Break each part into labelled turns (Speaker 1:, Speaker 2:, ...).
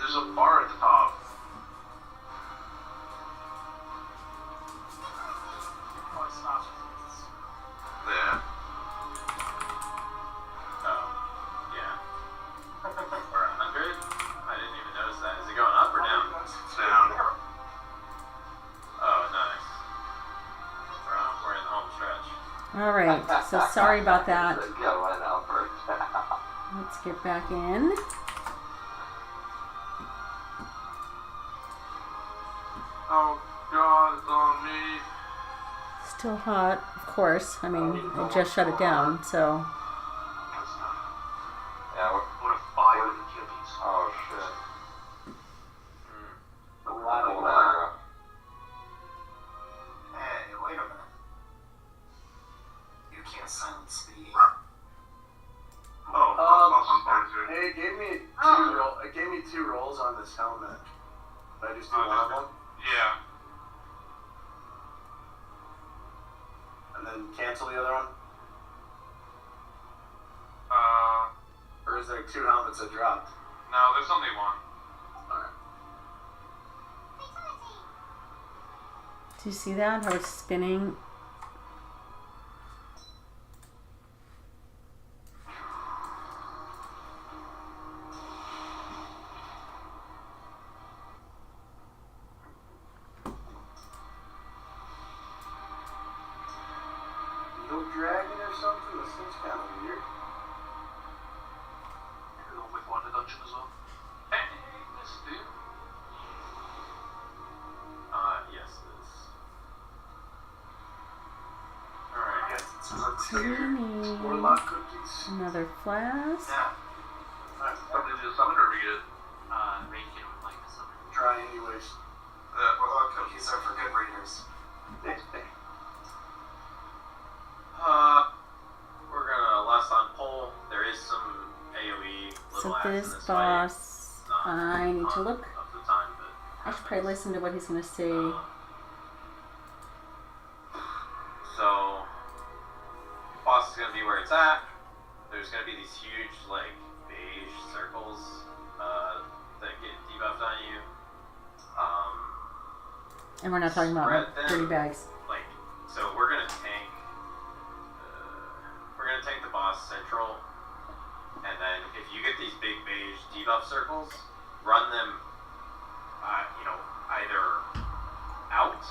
Speaker 1: there's a bar at the top.
Speaker 2: Oh, it's not.
Speaker 1: Yeah.
Speaker 3: Oh, yeah. Or 100? I didn't even notice that. Is it going up or down?
Speaker 1: It's down.
Speaker 3: Oh, nice. We're in the home stretch.
Speaker 4: All right. So sorry about that.
Speaker 5: Going over.
Speaker 4: Let's get back in.
Speaker 1: Oh God, it's on me.
Speaker 4: Still hot, of course. I mean, I just shut it down, so.
Speaker 1: That's not.
Speaker 5: Yeah,
Speaker 1: I want to fire the kiddies.
Speaker 5: oh shit.
Speaker 2: A lot of
Speaker 5: Wow.
Speaker 2: Hey, wait a minute. You can't silence me.
Speaker 6: Hey, it gave me two rolls on this helmet. Did I just do one of them?
Speaker 1: Yeah.
Speaker 6: And then cancel the other one? Or is there two helmets that dropped?
Speaker 1: No, there's only one.
Speaker 6: Alright.
Speaker 4: Do you see that? How it's spinning?
Speaker 6: No dragon or something? This seems kind of weird.
Speaker 1: You're the only one in the dungeon as well. Hey, this dude.
Speaker 3: Yes, it is.
Speaker 6: I
Speaker 3: Alright.
Speaker 6: guess it's what's
Speaker 4: So we
Speaker 6: here.
Speaker 4: need
Speaker 6: Warlock cookies.
Speaker 4: another flask.
Speaker 2: Yeah.
Speaker 1: Somebody just summoned or read it.
Speaker 2: Radiant would like something.
Speaker 6: Dry anyways.
Speaker 2: Warlock cookies are for good readers.
Speaker 3: We're gonna last on poll. There is some AoE
Speaker 4: So
Speaker 3: little ads in
Speaker 4: this
Speaker 3: this
Speaker 4: boss,
Speaker 3: fight.
Speaker 4: I need to look.
Speaker 3: Of the time, but
Speaker 4: I should probably listen to what he's gonna say.
Speaker 3: So, boss is gonna be where it's at. There's gonna be these huge, like, beige circles that get debuffed on you.
Speaker 4: And we're not talking about
Speaker 3: Spread
Speaker 4: like,
Speaker 3: them.
Speaker 4: dirty bags.
Speaker 3: Like, so we're gonna tank. We're gonna tank the boss central, and then if you get these big beige debuff circles, run them. Either out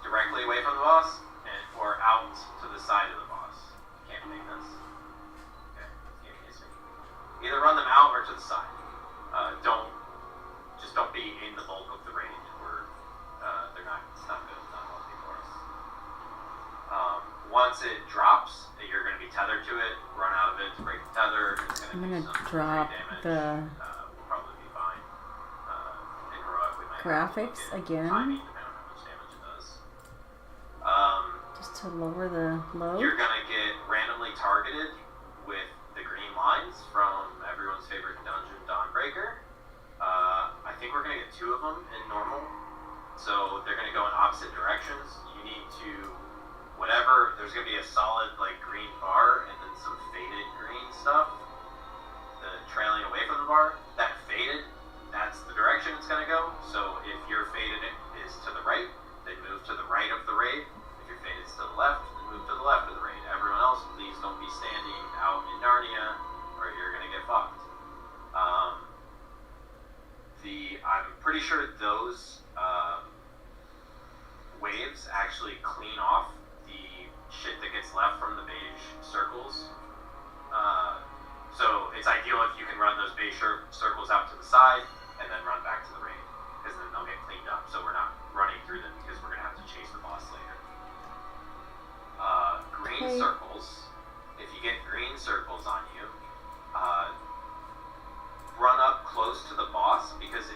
Speaker 3: directly away from the boss, or out to the side of the boss. Can't make this. Okay, can't kiss me. Either run them out or to the side. Don't be in the bulk of the range, or they're not. It's not good. It's not healthy for us. Once it drops, you're going to be tethered to it. Run out of it to break the tether. It's
Speaker 4: I'm
Speaker 3: going to
Speaker 4: gonna
Speaker 3: do some
Speaker 4: drop
Speaker 3: damage.
Speaker 4: the
Speaker 3: We'll probably be fine. In heroic, we might
Speaker 4: graphics
Speaker 3: get
Speaker 4: again.
Speaker 3: timing, depending on how much damage it does.
Speaker 4: just to lower the load.
Speaker 3: You're gonna get randomly targeted with the green lines from everyone's favorite dungeon, Dawnbreaker. I think we're gonna get 2 of them in normal. So they're gonna go in opposite directions. You need to, there's gonna be a solid like green bar and then some faded green stuff. Trailing away from the bar. That faded, that's the direction it's gonna go. So if your faded is to the right, then move to the right of the raid. If your faded is to the left, then move to the left of the raid. Everyone else, please don't be standing out in Narnia, or you're gonna get fucked. I'm pretty sure those waves actually clean off the shit that gets left from the beige circles. So it's ideal if you can run those beige circles out to the side and then run back to the raid, because then they'll get cleaned up. So we're not running through them because we're gonna have to chase the boss later. Green circles. If you get green circles on you, run up close to the boss, because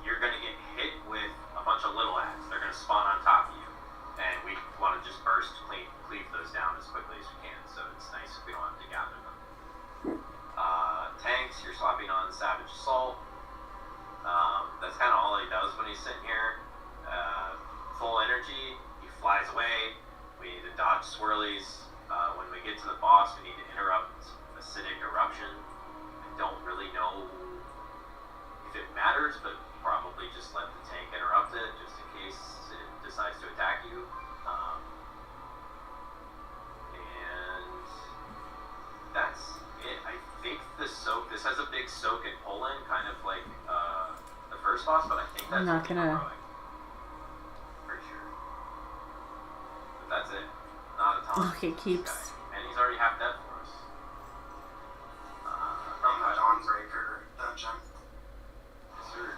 Speaker 3: you're gonna get hit with a bunch of little ads. They're gonna spawn on top of you, and we want to just cleave those down as quickly as we can. So it's nice if we don't have to gather them. Tanks, you're swapping on Savage Assault. That's kind of all he does when he's sitting here. Full energy, he flies away. We need to dodge swirlies. When we get to the boss, we need to interrupt acidic eruption. I don't really know if it soak and pull in, kind of like the first boss, but I think that's
Speaker 4: I'm not gonna.
Speaker 3: heroic. Pretty sure. But that's it. Not a ton.
Speaker 4: Look, it keeps.
Speaker 3: And he's already half dead for us.
Speaker 2: From the Dawnbreaker dungeon.
Speaker 3: Yes, sir.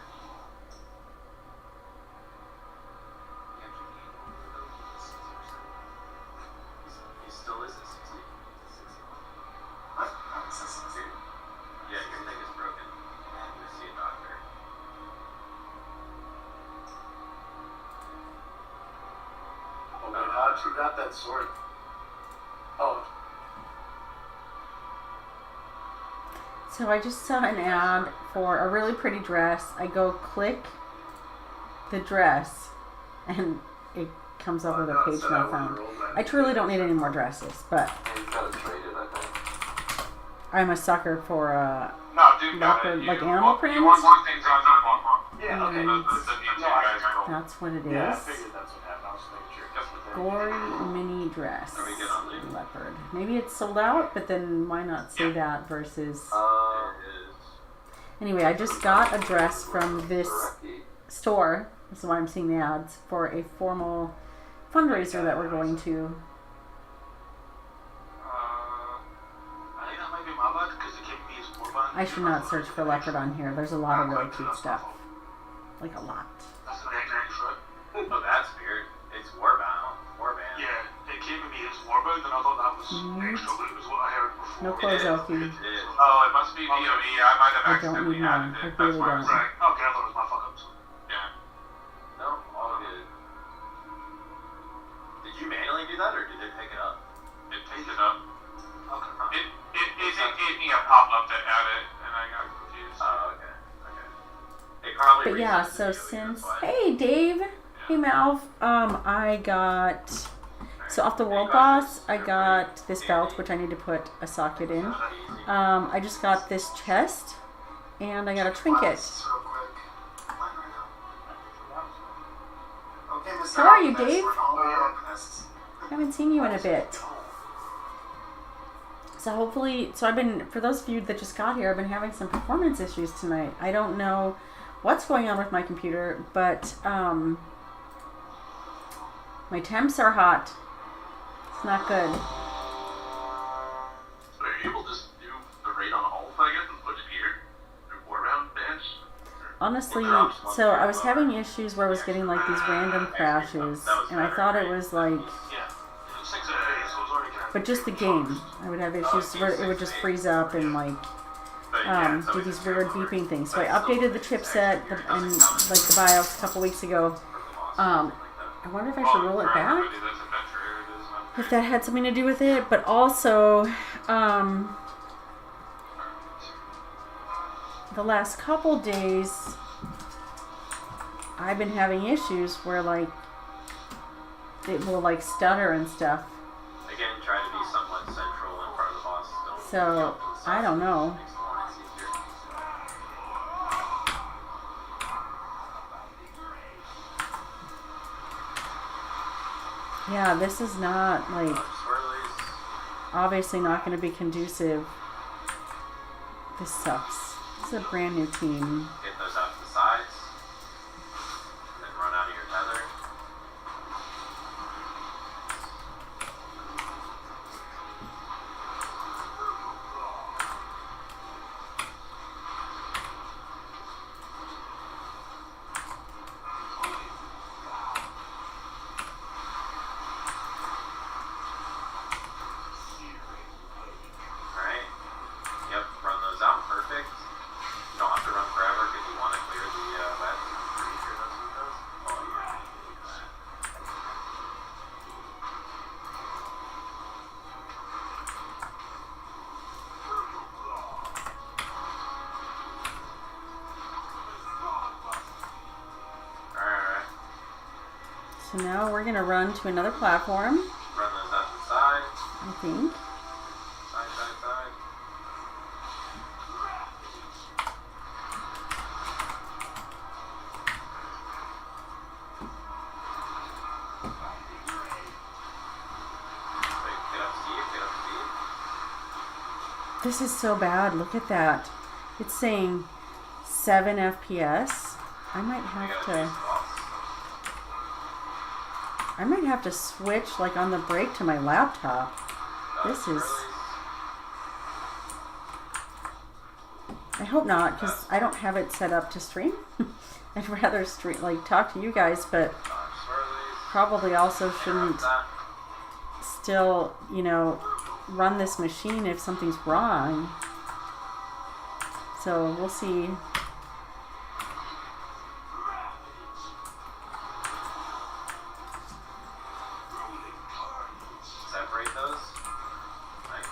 Speaker 3: He still is at 60. 60.
Speaker 2: What? Oh, it says 60.
Speaker 3: Yeah, your thing is broken. You see a doctor.
Speaker 6: Oh wait, how'd you got that sword? Oh,
Speaker 4: So I just saw an ad for a really pretty dress. I go click the dress, and it comes up with a page not found. I truly don't need any more dresses, but
Speaker 5: He's got it traded, I think.
Speaker 4: I'm a sucker for
Speaker 1: No, dude, got
Speaker 4: leopard,
Speaker 1: it.
Speaker 4: like
Speaker 1: You
Speaker 4: animal
Speaker 1: want-
Speaker 4: prints.
Speaker 1: You want things on
Speaker 6: yeah, okay.
Speaker 4: And
Speaker 1: the need to guys roll.
Speaker 4: that's what it
Speaker 6: Yeah, I
Speaker 4: is.
Speaker 6: figured that's what happened. I was just making sure.
Speaker 4: Gory mini dress.
Speaker 3: Are we good on these?
Speaker 4: Leopard. Maybe it's sold out, but then why not say that versus...
Speaker 3: It is.
Speaker 4: Anyway, I just got a dress from this
Speaker 5: Correct.
Speaker 4: store. This is why I'm seeing the ads for a formal fundraiser that we're going to.
Speaker 1: I think that might be my bad because it gave me his warband.
Speaker 4: I should not search for leopard on here. There's a lot of really cute stuff. Like a lot.
Speaker 1: That's the next right?
Speaker 3: Oh, that's weird. It's Warband. Warband.
Speaker 1: Yeah, it came to me as warband, and I thought that was
Speaker 4: Sweet.
Speaker 1: extra, but it was what I heard before.
Speaker 4: No clothes, Elkie.
Speaker 3: It is.
Speaker 1: Oh, it must be VOE. I might have
Speaker 4: I don't
Speaker 1: accidentally
Speaker 4: need one.
Speaker 1: added
Speaker 4: I
Speaker 1: it. That's
Speaker 4: really
Speaker 1: why I
Speaker 4: don't.
Speaker 1: was like, okay, I thought it was my fuck up. So, yeah.
Speaker 3: No, all good. Did you manually do that, or did it pick it up?
Speaker 1: It picked it up.
Speaker 3: Okay.
Speaker 1: It gave me a pop-up to add it, and I got confused.
Speaker 3: Oh, okay. Okay. They probably.
Speaker 4: But yeah,
Speaker 3: reset
Speaker 4: so
Speaker 3: the video,
Speaker 4: since...
Speaker 3: that's why.
Speaker 4: Hey, Dave. Hey, Malv. I got... So off the World Boss, I got this belt, which I need to put a socket in. I just got this chest, and I got a trinket.
Speaker 2: Real quick. Mine right now. Okay, Mr.
Speaker 4: How are you,
Speaker 2: Alchemist,
Speaker 4: Dave?
Speaker 2: we're all alchemists.
Speaker 4: I haven't seen you in a bit. So hopefully, so I've been, for those of you that just got here, I've been having some performance issues tonight. I don't know what's going on with my computer, but my temps are hot. It's not good.
Speaker 1: So are you able to just do the raid on all I guess, and put it here? Or around bench?
Speaker 4: Honestly, so I was having issues where I was getting like these random crashes, and I thought it was like,
Speaker 1: Yeah. 6 days, so it was already kind of...
Speaker 4: but just the game. I would have issues where it would just freeze up and like do these weird beeping things. So I updated the chipset and like the BIOS a couple weeks ago. I wonder if I should roll it back, if that had something to do with it. But also, the last couple days, I've been having issues where like it will like stutter and stuff.
Speaker 3: Again, try to be somewhat central in front of the boss. Don't
Speaker 4: So
Speaker 3: jump and
Speaker 4: I don't know.
Speaker 3: Makes the lines easier.
Speaker 4: Yeah, this is not like
Speaker 3: Swirlies.
Speaker 4: obviously not going to be conducive. This sucks. This is a brand new team.
Speaker 3: Get those out to the sides. And then run out of your tether. Alright. Yep, run those out. Perfect. You don't have to run forever because you want to clear the webs. I'm pretty sure that's what it does. Oh, yeah. Alright.
Speaker 4: So now we're going to run to another platform,
Speaker 3: Run those out to the side.
Speaker 4: I think.
Speaker 3: Side, side, side. Wait, get up, Steve. Get up, Steve.
Speaker 4: This is so bad. Look at that. It's saying 7 FPS. I might
Speaker 3: I
Speaker 4: have
Speaker 3: gotta
Speaker 4: to.
Speaker 3: change the boss.
Speaker 4: I might have to switch like on the break to my laptop. This is.
Speaker 3: Swirlies.
Speaker 4: I hope not, because I don't have it set up to stream. I'd rather stream like talk to you guys, but
Speaker 3: Swirlies.
Speaker 4: probably also shouldn't
Speaker 3: That.
Speaker 4: still, you know, run this machine if something's wrong. So we'll see.
Speaker 3: Separate those. Nice.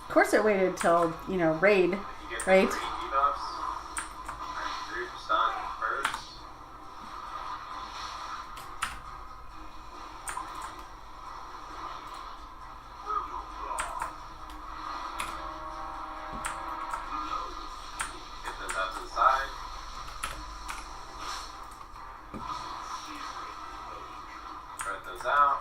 Speaker 4: Of course, it waited till, you know, raid,
Speaker 3: You get
Speaker 4: right?
Speaker 3: 3 debuffs. Alright, group stun first. Get those out to the side. Spread those out.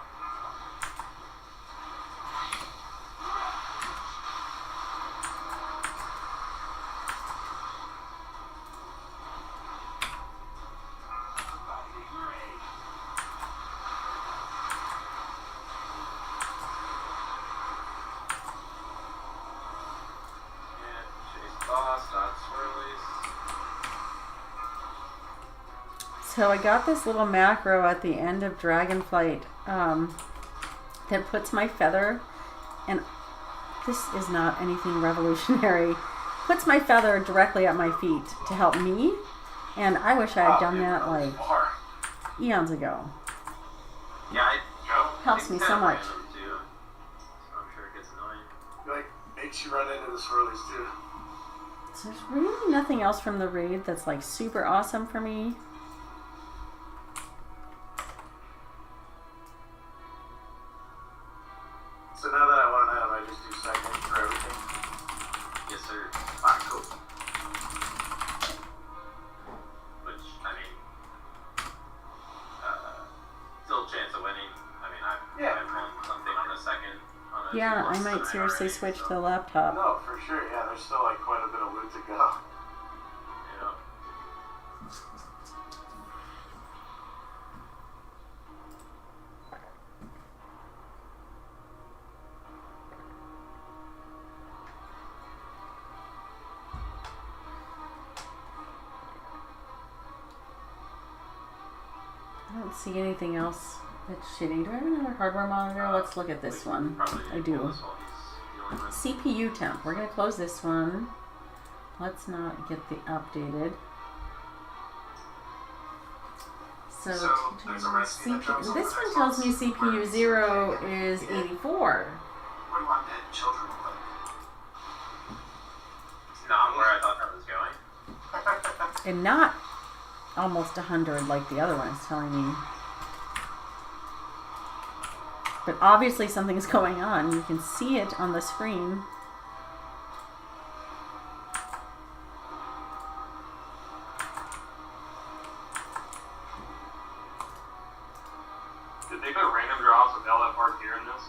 Speaker 3: And chase boss, dodge swirlies.
Speaker 4: So I got this little macro at the end of Dragonflight that puts my feather, and this is not anything revolutionary, puts my feather directly at my feet to help me, and I wish I had done that like eons ago.
Speaker 3: Yeah,
Speaker 4: Helps me so much.
Speaker 3: Too, so I'm sure it gets annoying.
Speaker 6: Like, makes you run into the swirlies too.
Speaker 4: So there's really nothing else from the raid that's like super awesome for me.
Speaker 6: So now that I want an item, I just do second for everything.
Speaker 3: Yes, sir.
Speaker 6: Alright, cool.
Speaker 3: Which, I mean, still chance of winning. I mean, I've won something on the second. On a
Speaker 4: Yeah, I
Speaker 3: 2+
Speaker 4: might
Speaker 3: tonight
Speaker 4: seriously
Speaker 3: already,
Speaker 4: switch
Speaker 3: so,
Speaker 4: to the laptop.
Speaker 6: No, for sure. Yeah, there's still like quite a bit of loot to go.
Speaker 3: You know.
Speaker 4: I don't see anything else that's shitty. Do I have another hardware monitor? Let's look at this one.
Speaker 3: Probably
Speaker 4: I do.
Speaker 3: pull this while he's dealing with.
Speaker 4: CPU temp. We're going to close this one. Let's not get the updated. So,
Speaker 2: there's a recipe that comes
Speaker 4: this
Speaker 2: over
Speaker 4: one
Speaker 2: the
Speaker 4: tells me
Speaker 2: Xbox
Speaker 4: CPU
Speaker 2: where
Speaker 4: 0 is 84.
Speaker 2: What do you want dead children to play?
Speaker 3: It's not where I thought that was going.
Speaker 4: And not almost 100 like the other one is telling me. But obviously something's going on. You can see it on the screen.
Speaker 1: Did they put random drops of LFR gear in this?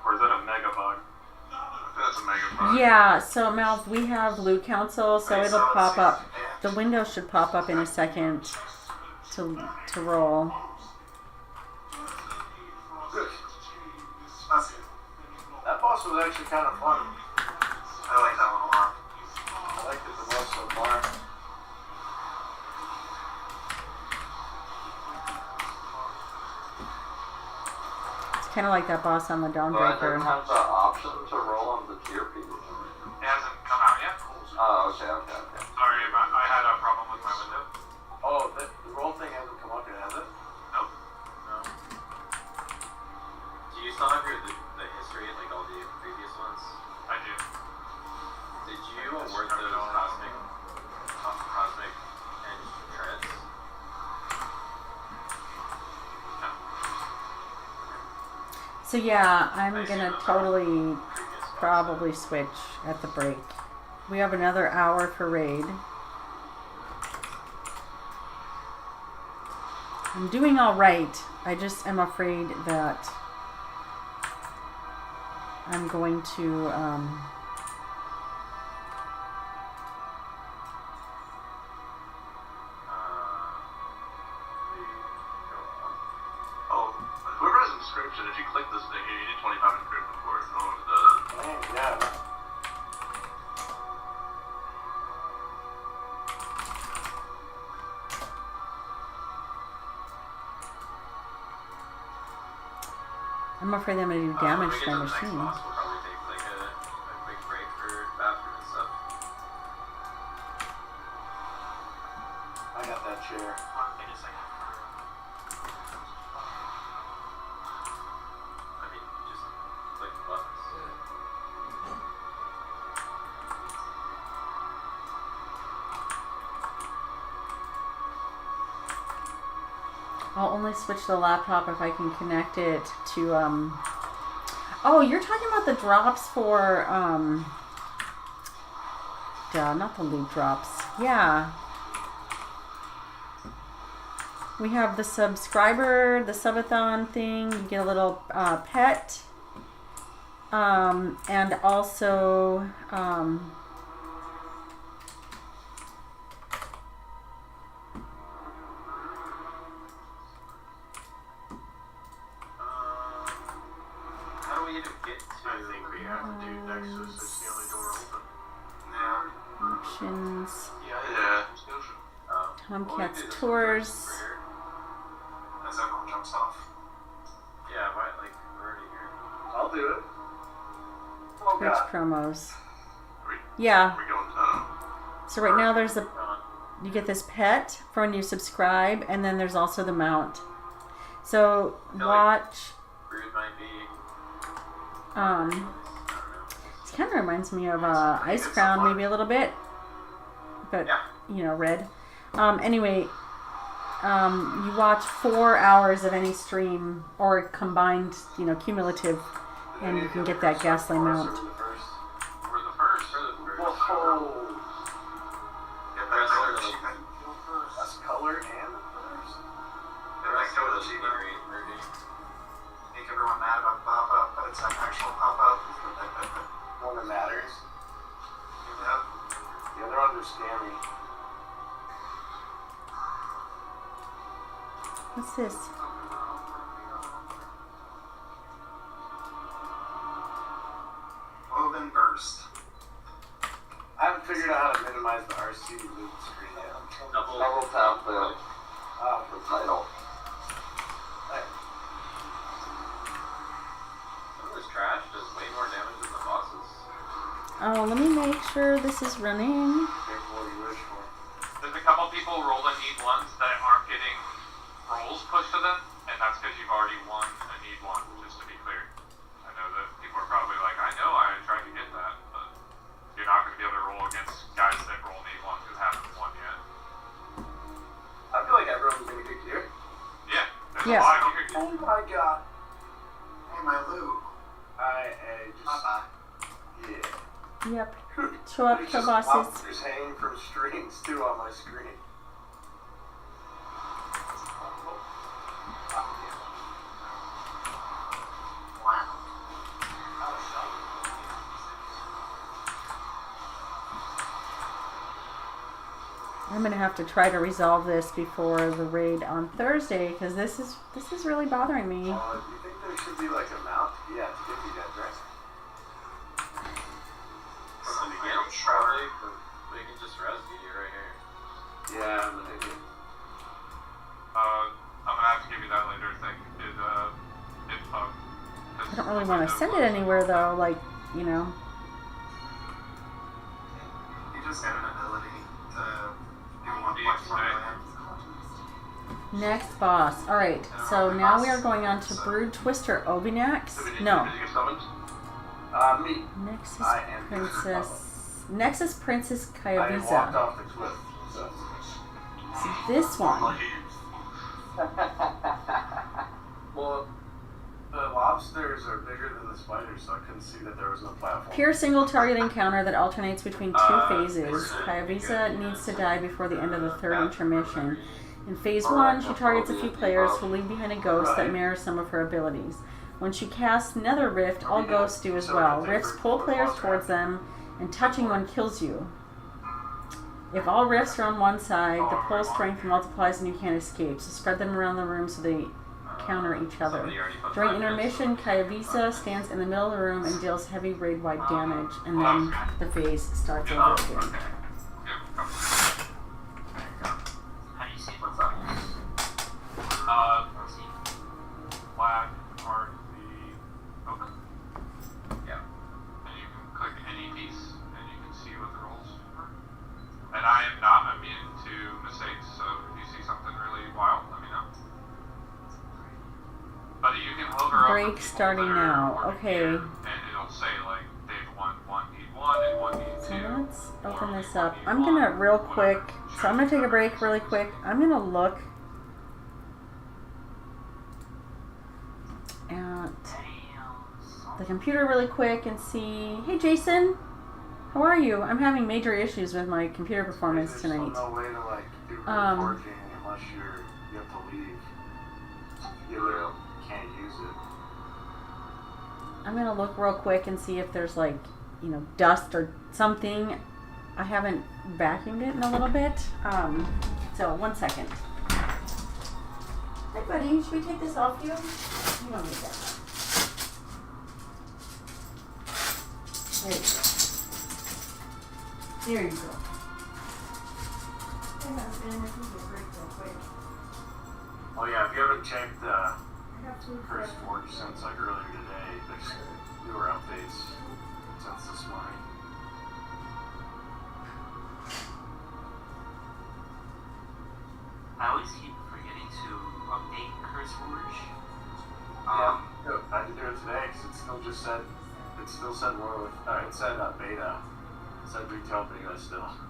Speaker 1: Or is that a mega bug? That's a mega bug.
Speaker 4: Yeah, so Mouth, we have Loot Council, so
Speaker 2: Right,
Speaker 4: it'll
Speaker 2: so
Speaker 4: pop
Speaker 2: it's-
Speaker 4: up. The window should pop up in a second to roll.
Speaker 6: Good.
Speaker 2: That's it.
Speaker 6: That boss was actually kind of fun.
Speaker 2: I like that one a lot.
Speaker 6: I liked it the most so far.
Speaker 4: It's kind of like that boss on the
Speaker 5: But I didn't
Speaker 4: Dawnbreaker.
Speaker 5: have the option to roll on the tier piece.
Speaker 1: It hasn't come out yet?
Speaker 5: Oh, okay.
Speaker 1: Sorry, I had a problem with my window.
Speaker 6: Oh, the roll thing hasn't come up yet, has it?
Speaker 1: Nope.
Speaker 3: No. Do you still have the history, like all the previous ones?
Speaker 1: I do.
Speaker 3: Did you award those cosmic
Speaker 4: So yeah, I'm gonna totally probably switch at the break. We have another hour for raid. I'm doing all right. I just am afraid that I'm going to
Speaker 1: Oh, whoever has inscription, if you click this thing here, you need 25 inscription for it. I don't know what it does.
Speaker 6: Yeah.
Speaker 4: I'm afraid I'm gonna do damage to my
Speaker 3: When we get to the next
Speaker 4: machine.
Speaker 3: boss, we'll probably take like a quick break for bathroom and stuff.
Speaker 6: I got that chair.
Speaker 3: Wait a second. I mean, just click the buttons.
Speaker 4: I'll only switch the laptop if I can connect it to oh, you're talking about the drops for not the loot drops. Yeah. We have the subscriber, the subathon thing. You get a little pet. And also
Speaker 3: How do we even get to?
Speaker 6: I think we have to do Nexus. It's the only door open.
Speaker 3: Yeah.
Speaker 4: options,
Speaker 1: Yeah.
Speaker 4: Tomcat's tours.
Speaker 2: As everyone jumps off.
Speaker 3: Yeah, why? Like, we're already here.
Speaker 6: I'll do it. Oh
Speaker 4: Twitch
Speaker 6: god.
Speaker 4: promos.
Speaker 1: We
Speaker 4: Yeah.
Speaker 1: We're going
Speaker 4: So right now there's a
Speaker 3: Go on.
Speaker 4: you get this pet for when you subscribe, and then there's also the mount. So watch.
Speaker 3: Brood might be.
Speaker 4: Um,
Speaker 3: I don't know.
Speaker 4: it kind of reminds me of Ice Crown, maybe a little bit, but
Speaker 3: Yeah.
Speaker 4: you know, red. Anyway, you watch 4 hours of any stream or combined, you know, cumulative, and you can get that gaslight mount.
Speaker 1: We're the first.
Speaker 3: We're the first.
Speaker 6: Whoa.
Speaker 2: Get that
Speaker 3: Press
Speaker 2: color
Speaker 3: the-
Speaker 2: achievement.
Speaker 6: That's color and first.
Speaker 2: Get that color achievement. Make everyone mad about the pop-up, but it's an actual pop-up.
Speaker 6: One that matters.
Speaker 2: Yep.
Speaker 6: The other ones are scammy.
Speaker 4: What's this?
Speaker 2: Woven burst.
Speaker 6: I haven't figured out how to minimize the RC loop screen yet.
Speaker 5: Double tap the
Speaker 6: Oh,
Speaker 5: title.
Speaker 3: Some of this trash does way more damage than the bosses.
Speaker 4: Oh, let me make sure this is running.
Speaker 6: careful what you wish for.
Speaker 1: There's a couple people rolling need ones that aren't getting rolls pushed to them, and that's because you've already won a need one, just to be clear. I know that people are probably like, I know I tried to get that, but you're not going to be able to roll against guys that roll need one who haven't won yet.
Speaker 6: I feel like everyone's gonna get here.
Speaker 1: Yeah, there's
Speaker 4: Yeah.
Speaker 1: a lot of here.
Speaker 6: Oh my god.
Speaker 2: Hey, my loot.
Speaker 6: I just.
Speaker 2: Bye-bye.
Speaker 6: Yeah.
Speaker 4: Yep. Show up,
Speaker 6: There's
Speaker 4: kill
Speaker 6: just
Speaker 4: bosses.
Speaker 6: monsters hanging from strings too on my screen.
Speaker 2: Wow.
Speaker 4: I'm gonna have to try to resolve this before the raid on Thursday because this is really bothering me.
Speaker 6: Do you think there should be like a mount? Yeah, to get you guys right.
Speaker 3: From the beginning, probably, but we can just rescue you right here.
Speaker 6: Yeah, I'm an idiot.
Speaker 1: I'm gonna have to give you that later. Thing info.
Speaker 4: I don't really want to send it anywhere though, like, you know.
Speaker 2: You just have an ability to do one
Speaker 1: Each
Speaker 2: point
Speaker 1: day.
Speaker 4: Next boss. Alright, so now we are going on to Brood Twister Obinax. No.
Speaker 1: Did you get summoned?
Speaker 6: Me.
Speaker 4: Nexus
Speaker 6: I am
Speaker 4: Princess. Nexus Princess
Speaker 6: I walked
Speaker 4: Kyabiza.
Speaker 6: off the cliff. So.
Speaker 4: This one.
Speaker 1: Lucky.
Speaker 6: Well, The lobsters are bigger than the spiders, so I couldn't see that there was no platform.
Speaker 4: Pure single target encounter that alternates between two phases. Kayavisa needs to die before the end of the third intermission. In phase 1, she targets a few players who leave behind a ghost that mirrors some of her abilities. When she casts Nether Rift, all ghosts do as well. Rifts pull players towards them, and touching one kills you. If all rifts are on one side, the pull strength multiplies and you can't escape. So spread them around the room so they counter each other. During intermission, Kayavisa stands in the middle of the room and deals heavy raid-wide damage, and then the phase starts over again.
Speaker 7: How do you see
Speaker 2: What's up?
Speaker 1: Black are the open.
Speaker 3: Yeah.
Speaker 1: And you can click any piece and you can see what the rolls are. And I am not immune to mistakes, so if you see something really wild, let me know. But you can hover up
Speaker 4: Break starting now. Okay.
Speaker 1: and it'll say like they've won 1v1 and 1v2.
Speaker 4: So let's open this up. I'm gonna real quick. So I'm gonna take a break really quick. I'm gonna look at the computer really quick and see. Hey Jason, how are you? I'm having major issues with my computer performance
Speaker 6: There's
Speaker 4: tonight.
Speaker 6: no way to like do forging unless you have to leave. You literally can't use it.
Speaker 4: I'm gonna look real quick and see if there's like, you know, dust or something. I haven't vacuumed it in a little bit. So 1 second. Hey buddy, should we take this off you? You don't need that. There you go. There you go. Hang on, Ben, I think we'll break real quick.
Speaker 6: Oh yeah, if you haven't checked
Speaker 4: I got food for
Speaker 6: First Forge since like earlier today, there's newer updates since this morning.
Speaker 7: I always keep forgetting to update Curse Forge.
Speaker 6: I had to do it today because it still just said, it still said war with, it said beta. It said retail beta still.
Speaker 7: Yeah.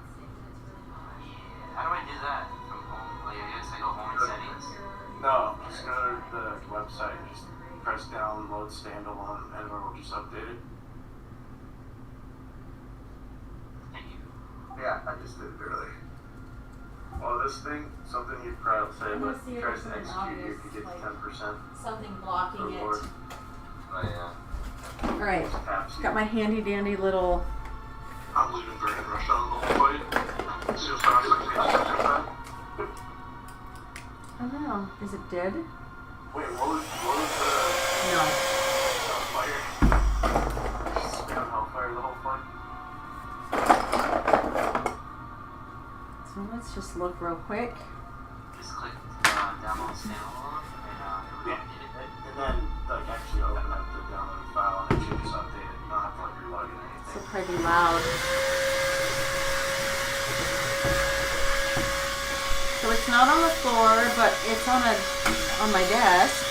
Speaker 7: How do I do that from home? Like, I guess I go home in settings.
Speaker 6: No, just go to the website, just press download standalone, and it will just update it.
Speaker 7: Thank you.
Speaker 6: Yeah, I just did it early. Well, this thing, something you'd probably say,
Speaker 4: I'm
Speaker 6: but
Speaker 4: gonna see if
Speaker 6: tries to
Speaker 4: there's
Speaker 6: execute you
Speaker 4: something
Speaker 6: could get
Speaker 4: obvious,
Speaker 6: 10%
Speaker 4: something blocking
Speaker 6: reward.
Speaker 4: it.
Speaker 5: Oh, yeah.
Speaker 4: Alright,
Speaker 6: Taps you.
Speaker 4: got my handy dandy little.
Speaker 2: I'm leaving during the rush hour the whole fight. See how fast I can get that.
Speaker 4: I don't know. Is it dead?
Speaker 6: Wait, what was the
Speaker 4: No.
Speaker 6: Hellfire? Just spam Hellfire the whole fight?
Speaker 4: So let's just look real quick.
Speaker 7: Just click download standalone and
Speaker 6: Yeah.
Speaker 7: update it.
Speaker 6: And then, like, actually open up the downloaded file and it should just update it. You don't have to, like, relog it or
Speaker 4: This will
Speaker 6: anything.
Speaker 4: probably be loud. So it's not on the floor, but it's on my desk.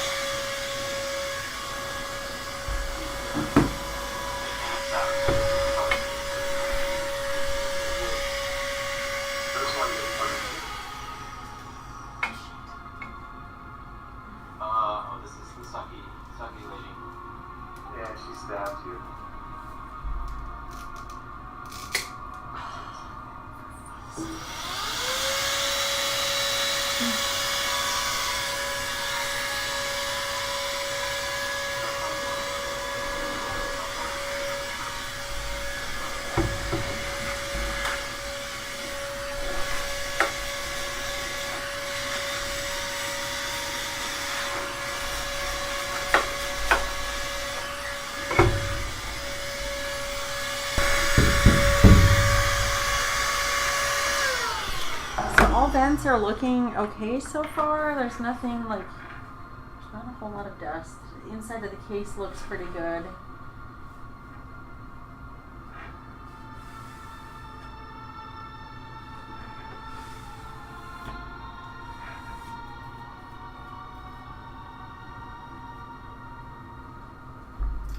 Speaker 6: This one is funny.
Speaker 3: Oh, this is the sucky lady.
Speaker 6: Yeah, she stabbed you.
Speaker 4: So all vents are looking okay so far. There's nothing like, there's not a whole lot of dust. The inside of the case looks pretty good.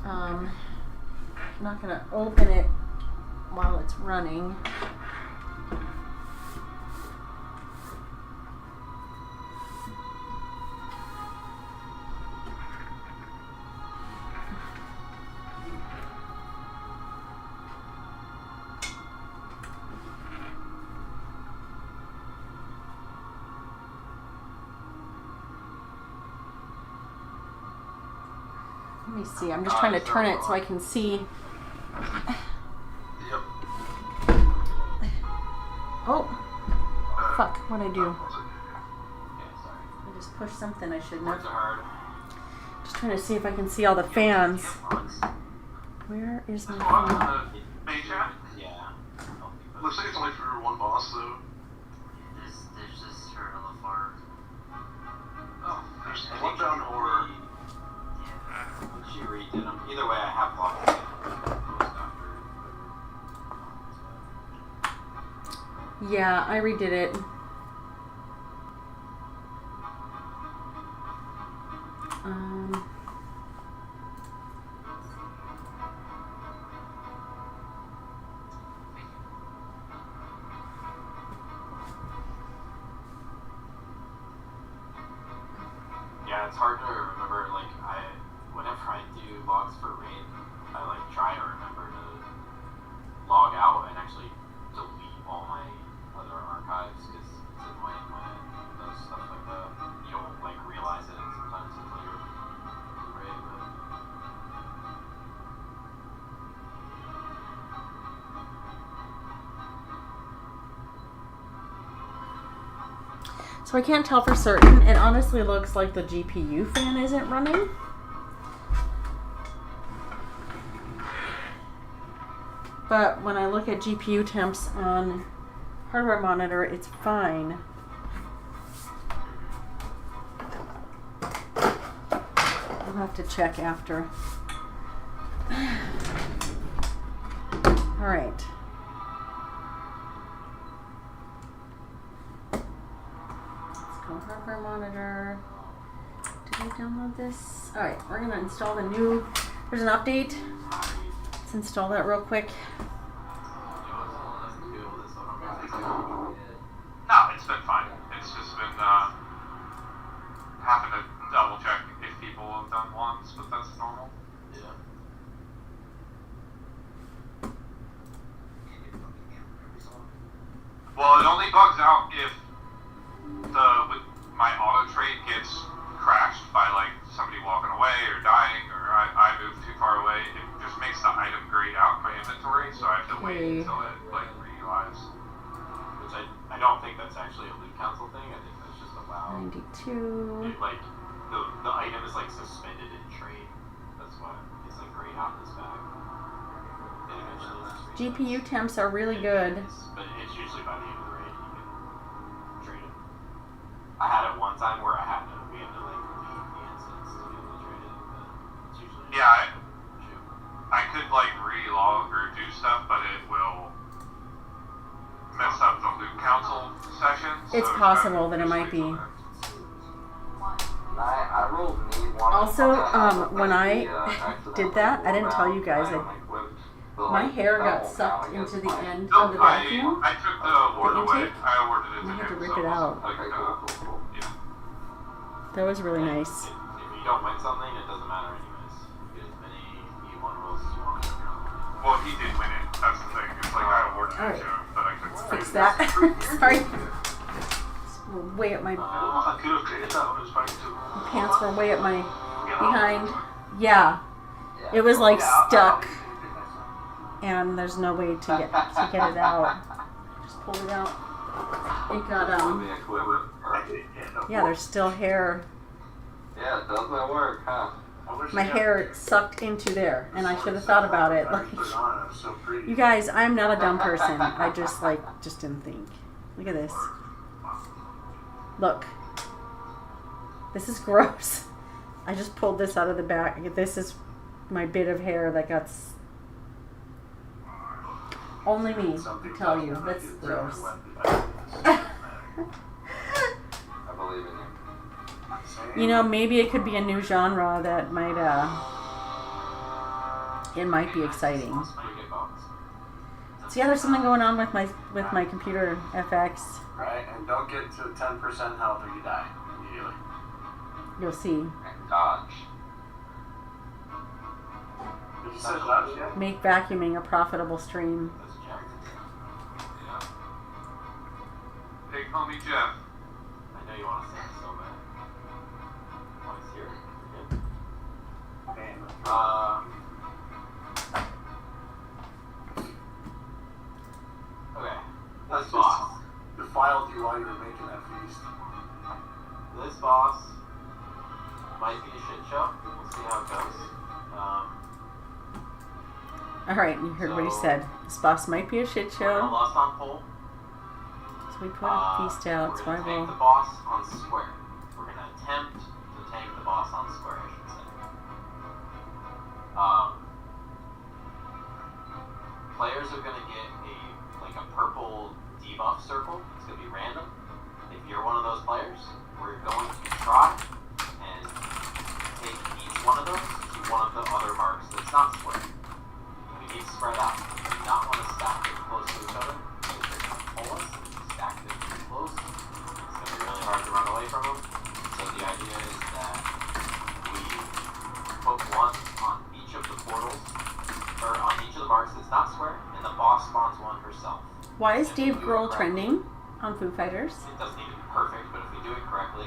Speaker 4: I'm not gonna open it while it's running. Let me see. I'm just trying to turn it so I can see.
Speaker 2: Yep.
Speaker 4: Oh, fuck! What'd I do?
Speaker 3: Okay, sorry.
Speaker 4: I just pushed something I shouldn't
Speaker 3: Words
Speaker 4: have.
Speaker 3: are hard.
Speaker 4: Just trying to see if I can see all the fans. Where is my
Speaker 1: Go
Speaker 4: phone?
Speaker 1: up in the main chat.
Speaker 3: Yeah.
Speaker 2: Looks like it's only for one boss, though.
Speaker 7: There's this turtle of far.
Speaker 2: Oh, there's one down horror.
Speaker 7: Yeah.
Speaker 3: She redid them. Either way, I have locked it.
Speaker 4: Yeah, I redid it.
Speaker 3: Yeah, it's hard to remember. Like whenever I do logs for raid, I like try to remember to log out and actually delete all my other archives because it's annoying when it does stuff like that. You don't like realize it sometimes until you're in the raid. But
Speaker 4: So I can't tell for certain. It honestly looks like the GPU fan isn't running. But when I look at GPU temps on hardware monitor, it's fine. I'll have to check after. All right. Hardware monitor. Did I download this? Alright, we're gonna install the new. There's an update. Let's install that real quick.
Speaker 1: No, it's been fine. It's just been having to double check if people have done once, but that's normal.
Speaker 3: yeah.
Speaker 1: Well, it only bugs out if my auto trade gets crashed by like somebody walking away or dying or I move too far away. It just makes the item grayed out in my inventory, so I have to wait until it like relives.
Speaker 3: Which I don't think that's actually a loot council thing. I think that's just a WoW.
Speaker 4: 92.
Speaker 3: It, like the item is like suspended in trade. That's why it's like grayed out in this bag. And eventually it's just
Speaker 4: GPU temps are really good.
Speaker 3: But it's usually by the end of the raid you can trade it. I had it one time where we had to like leave the instance to be able to trade it, but it's usually
Speaker 1: Yeah,
Speaker 3: shoot.
Speaker 1: I could like relog or do stuff, but it will mess up the loot council session.
Speaker 4: It's possible that it might be.
Speaker 5: I rolled need one.
Speaker 4: Also, when I did that, I didn't tell you guys, my hair got sucked into the end of the vacuum.
Speaker 1: I took the award away.
Speaker 4: intake?
Speaker 1: I awarded it to
Speaker 4: I had to
Speaker 1: him,
Speaker 4: rip
Speaker 1: so
Speaker 4: it out.
Speaker 5: Okay, cool.
Speaker 1: Yeah.
Speaker 4: That was really nice.
Speaker 3: If you don't win something, it doesn't matter anyways. You get as many E1 rolls as you want.
Speaker 1: Well, he did win it. That's the thing. It's like I awarded it to him, but I couldn't
Speaker 4: Fix that. Sorry. Way up my
Speaker 2: I could have created that when it was fighting too.
Speaker 4: pants were way up my behind. Yeah. It was like stuck. And there's no way to get it out. Just pulled it out. It got yeah, there's still hair.
Speaker 5: Yeah, it does my work, huh?
Speaker 4: My hair sucked into there, and I should have thought about it. Like, you guys, I'm not a dumb person. I just didn't think. Look at this. Look. This is gross. I just pulled this out of the back. This is my bit of hair that got. Only me can tell you. That's gross.
Speaker 5: I believe in you.
Speaker 4: You know, maybe it could be a new genre that might, it might be exciting. So yeah, there's something going on with my computer FX.
Speaker 6: Right, and don't get to 10% health or you die immediately.
Speaker 4: You'll see.
Speaker 5: And dodge.
Speaker 6: Did you say dodge yet?
Speaker 4: Make vacuuming a profitable stream.
Speaker 3: That's Jack.
Speaker 1: Yeah. Hey, call me Jeff.
Speaker 3: I know you want to say it so bad. Oh, he's here. You're good.
Speaker 6: Damn.
Speaker 3: Okay.
Speaker 6: That's
Speaker 3: This boss.
Speaker 6: defiled you while you were making that feast.
Speaker 3: This boss might be a shit show. We'll see how it goes.
Speaker 4: Alright, you heard what he said. This boss might be a shit
Speaker 3: We're gonna
Speaker 4: show.
Speaker 3: lust on pole.
Speaker 4: So we put a feast out,
Speaker 3: We're
Speaker 4: so
Speaker 3: gonna
Speaker 4: I
Speaker 3: tank
Speaker 4: will.
Speaker 3: the boss on square. We're gonna attempt to tank the boss on square, I should say. Players are gonna get a purple debuff circle. It's gonna be random. If you're one of those players, we're going to try and take each one of those to one of the other marks that's not square. We need to spread out. We do not want to stack them close to each other. Because they're going to pull us. If we stack them too close, it's going to be really hard to run away from them. So the idea is that we put one on each of the portals, or on each of the marks that's not square, and the boss spawns one herself.
Speaker 4: Why is
Speaker 3: If we
Speaker 4: Dave
Speaker 3: do it
Speaker 4: Grohl
Speaker 3: correctly,
Speaker 4: trending on Foo Fighters?
Speaker 3: it doesn't need to be perfect, but if we do it correctly,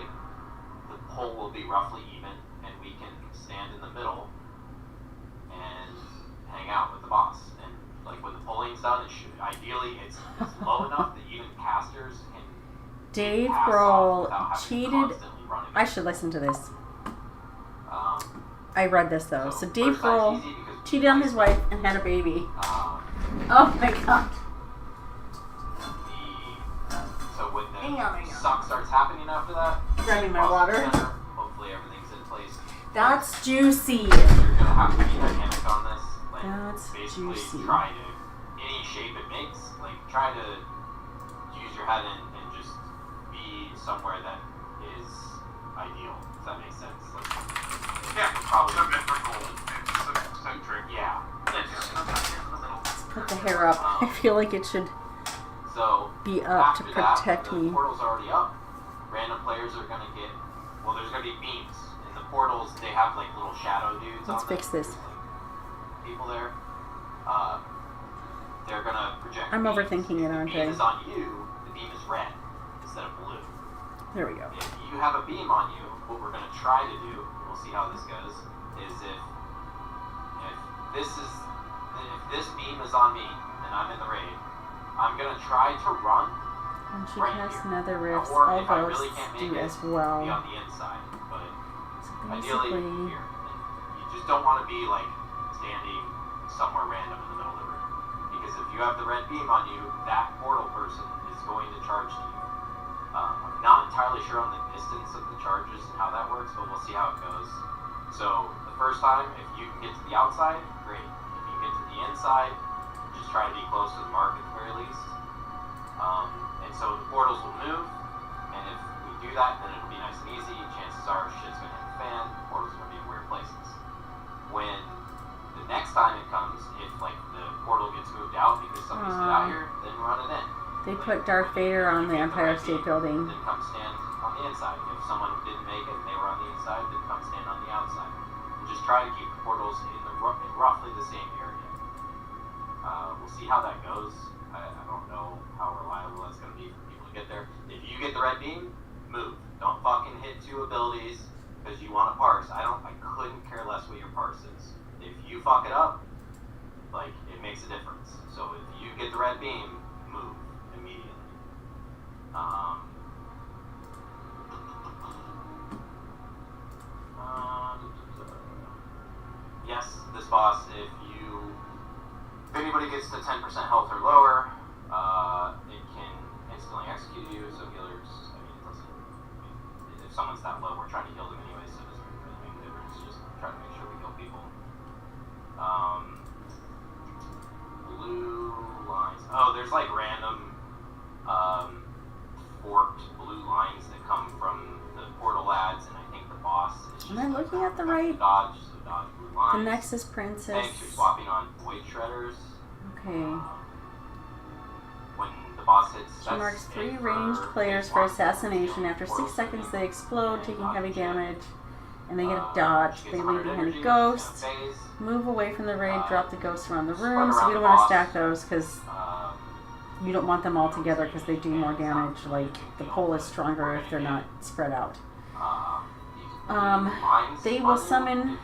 Speaker 3: the pole will be roughly even, and we can stand in the middle and hang out with the boss. And like when the pulling's done, it should ideally it's low enough that even casters can
Speaker 4: Dave
Speaker 3: pass off
Speaker 4: Grohl
Speaker 3: without having to
Speaker 4: cheated.
Speaker 3: constantly running.
Speaker 4: I should listen to this.
Speaker 3: Um,
Speaker 4: I read this though. So Dave
Speaker 3: first time's
Speaker 4: Grohl
Speaker 3: easy because we
Speaker 4: cheated on his
Speaker 3: play-
Speaker 4: wife and had a baby.
Speaker 3: Um,
Speaker 4: Oh my god.
Speaker 3: So when the
Speaker 4: Hang on.
Speaker 3: suck starts happening after that,
Speaker 4: Grabbing my
Speaker 3: boss
Speaker 4: water.
Speaker 3: center, hopefully everything's in place.
Speaker 4: That's juicy.
Speaker 3: You're gonna have to be dynamic on this. Like,
Speaker 4: That's
Speaker 3: basically
Speaker 4: juicy.
Speaker 3: try to, any shape it makes, like, try to use your head and just be somewhere that is ideal. Does that make sense? Like,
Speaker 1: Yeah,
Speaker 3: probably.
Speaker 1: symmetrical and centric.
Speaker 3: Yeah.
Speaker 4: Put the hair up. I feel like it should
Speaker 3: So,
Speaker 4: be up to
Speaker 3: after that,
Speaker 4: protect
Speaker 3: the
Speaker 4: me.
Speaker 3: portal's already up. Random players are gonna get, well, there's gonna be beams. In the portals, they have, like, little shadow dudes
Speaker 4: Let's
Speaker 3: on them.
Speaker 4: fix this.
Speaker 3: There's, like, people there. They're gonna project
Speaker 4: I'm
Speaker 3: beams.
Speaker 4: overthinking it,
Speaker 3: If
Speaker 4: aren't
Speaker 3: the beam
Speaker 4: I?
Speaker 3: is on you, the beam is red instead of blue.
Speaker 4: There we go.
Speaker 3: If you have a beam on you, what we're gonna try to do, we'll see how this goes, is if this beam is on me and I'm in the raid, I'm gonna try to run
Speaker 4: And she
Speaker 3: right
Speaker 4: has
Speaker 3: here.
Speaker 4: nether rifts.
Speaker 3: Or
Speaker 4: All
Speaker 3: if I
Speaker 4: those
Speaker 3: really can't make
Speaker 4: do
Speaker 3: it,
Speaker 4: as
Speaker 3: be
Speaker 4: well.
Speaker 3: on the inside. But
Speaker 4: So
Speaker 3: ideally
Speaker 4: basically,
Speaker 3: here. And you just don't want to be like standing somewhere random in the middle of the room. Because if you have the red beam on you, that portal person is going to charge to you. I'm not entirely sure on the distance of the charges and how that works, but we'll see how it goes. So the first time, if you can get to the outside, great. If you get to the inside, just try to be close to the mark at the very least. And so the portals will move, and if we do that, then it'll be nice and easy. Chances are shit's gonna hit the fan, portals are gonna be in weird places. When the next time it comes, if like the portal gets moved out because somebody's been out here, then run it in.
Speaker 4: they put Darth Vader on the
Speaker 3: You get
Speaker 4: Empire
Speaker 3: red
Speaker 4: State
Speaker 3: beam,
Speaker 4: Building.
Speaker 3: Then come stand on the inside. If someone didn't make it and they were on the inside, then come stand on the outside. And just try to keep the portals in roughly the same area. We'll see how that goes. I don't know how reliable that's going to be for people to get there. If you get the red beam, move. Don't fucking hit two abilities because you want to parse. I couldn't care less what your parse is. If you fuck it up, like, it makes a difference. So if you get the red beam, move immediately. Yes, this boss, if anybody gets to 10% health or lower, it can instantly execute you. So healers, it doesn't. If someone's that low, we're trying to heal them anyway, so it doesn't really make a difference. Just try to make sure we heal people. Blue lines. Oh, there's like random forked blue lines that come from the portal ads, and I think the boss is just
Speaker 4: Am I looking at the right?
Speaker 3: dodge, so dodge blue lines.
Speaker 4: The Nexus Princess.
Speaker 3: Thanks, you're swapping on void shredders.
Speaker 4: Okay.
Speaker 3: When the boss hits,
Speaker 4: She marks 3 ranged players for assassination. After 6 seconds, they explode, taking heavy damage, and they get a dodge. They leave behind a ghost. Move away from the raid, drop the ghosts around the room. So we don't want to stack those because you don't want them all together because they do more damage. Like, the pole is stronger if they're not spread out. They will summon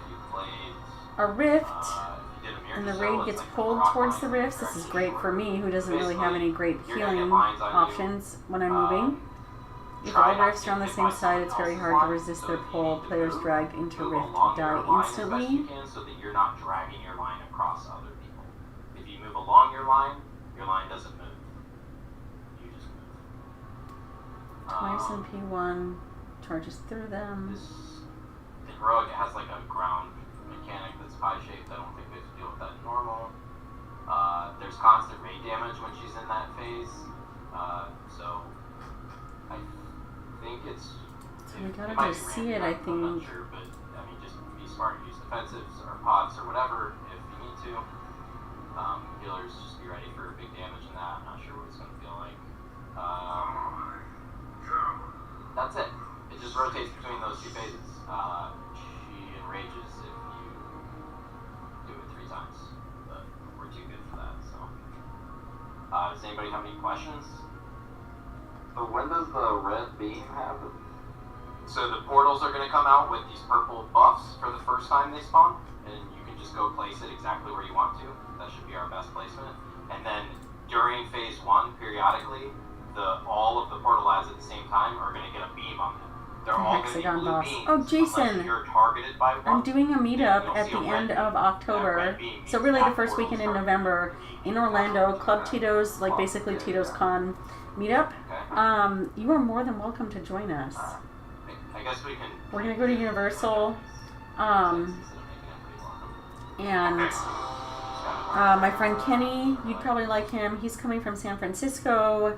Speaker 4: a rift,
Speaker 3: If you did a mirror
Speaker 4: and the
Speaker 3: show,
Speaker 4: raid
Speaker 3: it's
Speaker 4: gets
Speaker 3: like the
Speaker 4: pulled
Speaker 3: rock
Speaker 4: towards the
Speaker 3: line,
Speaker 4: rifts.
Speaker 3: you're
Speaker 4: This is
Speaker 3: actually
Speaker 4: great
Speaker 3: short.
Speaker 4: for me, who doesn't really have any great
Speaker 3: You're gonna get
Speaker 4: healing
Speaker 3: lines on you.
Speaker 4: options when I'm moving. If
Speaker 3: Try
Speaker 4: all
Speaker 3: not
Speaker 4: rifts
Speaker 3: to
Speaker 4: are on the
Speaker 3: get
Speaker 4: same
Speaker 3: hit by
Speaker 4: side, it's
Speaker 3: someone
Speaker 4: very
Speaker 3: else's
Speaker 4: hard to
Speaker 3: line,
Speaker 4: resist
Speaker 3: so
Speaker 4: their
Speaker 3: if you
Speaker 4: pull.
Speaker 3: need to
Speaker 4: Players
Speaker 3: move,
Speaker 4: dragged into
Speaker 3: move
Speaker 4: rift
Speaker 3: along
Speaker 4: die
Speaker 3: your line as best
Speaker 4: instantly.
Speaker 3: you can so that you're not dragging your line across other people. If you move along your line doesn't move. You just move.
Speaker 4: Twice in P1, charges through them.
Speaker 3: This heroic has like a ground mechanic that's pie-shaped. I don't think we have to deal with that in normal. There's constant raid damage when she's in that phase. So I think it's.
Speaker 4: So we gotta
Speaker 3: it
Speaker 4: go
Speaker 3: might be
Speaker 4: see
Speaker 3: random,
Speaker 4: it, I
Speaker 3: I'm not
Speaker 4: think.
Speaker 3: sure, but I mean, just be smart and use defensives or pots or whatever if you need to. Healers, just be ready for big damage in that. I'm not sure what it's gonna feel like. That's it. It just rotates between those two phases. She enrages if you do it 3 times, but we're too good for that. So, does anybody have any questions?
Speaker 5: So when does the red beam happen?
Speaker 3: So the portals are going to come out with these purple buffs for the first time they spawn, and you can just go place it exactly where you want to. That should be our best placement. And then during phase 1, periodically, all of the portal ads at the same time are going to get a beam on them. They're all going to be
Speaker 4: Hexagon
Speaker 3: blue
Speaker 4: boss.
Speaker 3: beams.
Speaker 4: Oh,
Speaker 3: Unless
Speaker 4: Jason,
Speaker 3: you're targeted by one.
Speaker 4: I'm doing a meetup
Speaker 3: You'll
Speaker 4: at
Speaker 3: see
Speaker 4: the
Speaker 3: a red
Speaker 4: end
Speaker 3: beam.
Speaker 4: of
Speaker 3: That
Speaker 4: October.
Speaker 3: red beam
Speaker 4: So
Speaker 3: means
Speaker 4: really the
Speaker 3: that
Speaker 4: first
Speaker 3: portal's
Speaker 4: weekend in
Speaker 3: starting.
Speaker 4: November in Orlando, Club Tito's, like basically Tito's Con meetup.
Speaker 3: Okay.
Speaker 4: You are more than welcome to join us.
Speaker 3: I guess we can.
Speaker 4: We're gonna go to Universal. And my friend Kenny, you'd probably like him. He's coming from San Francisco.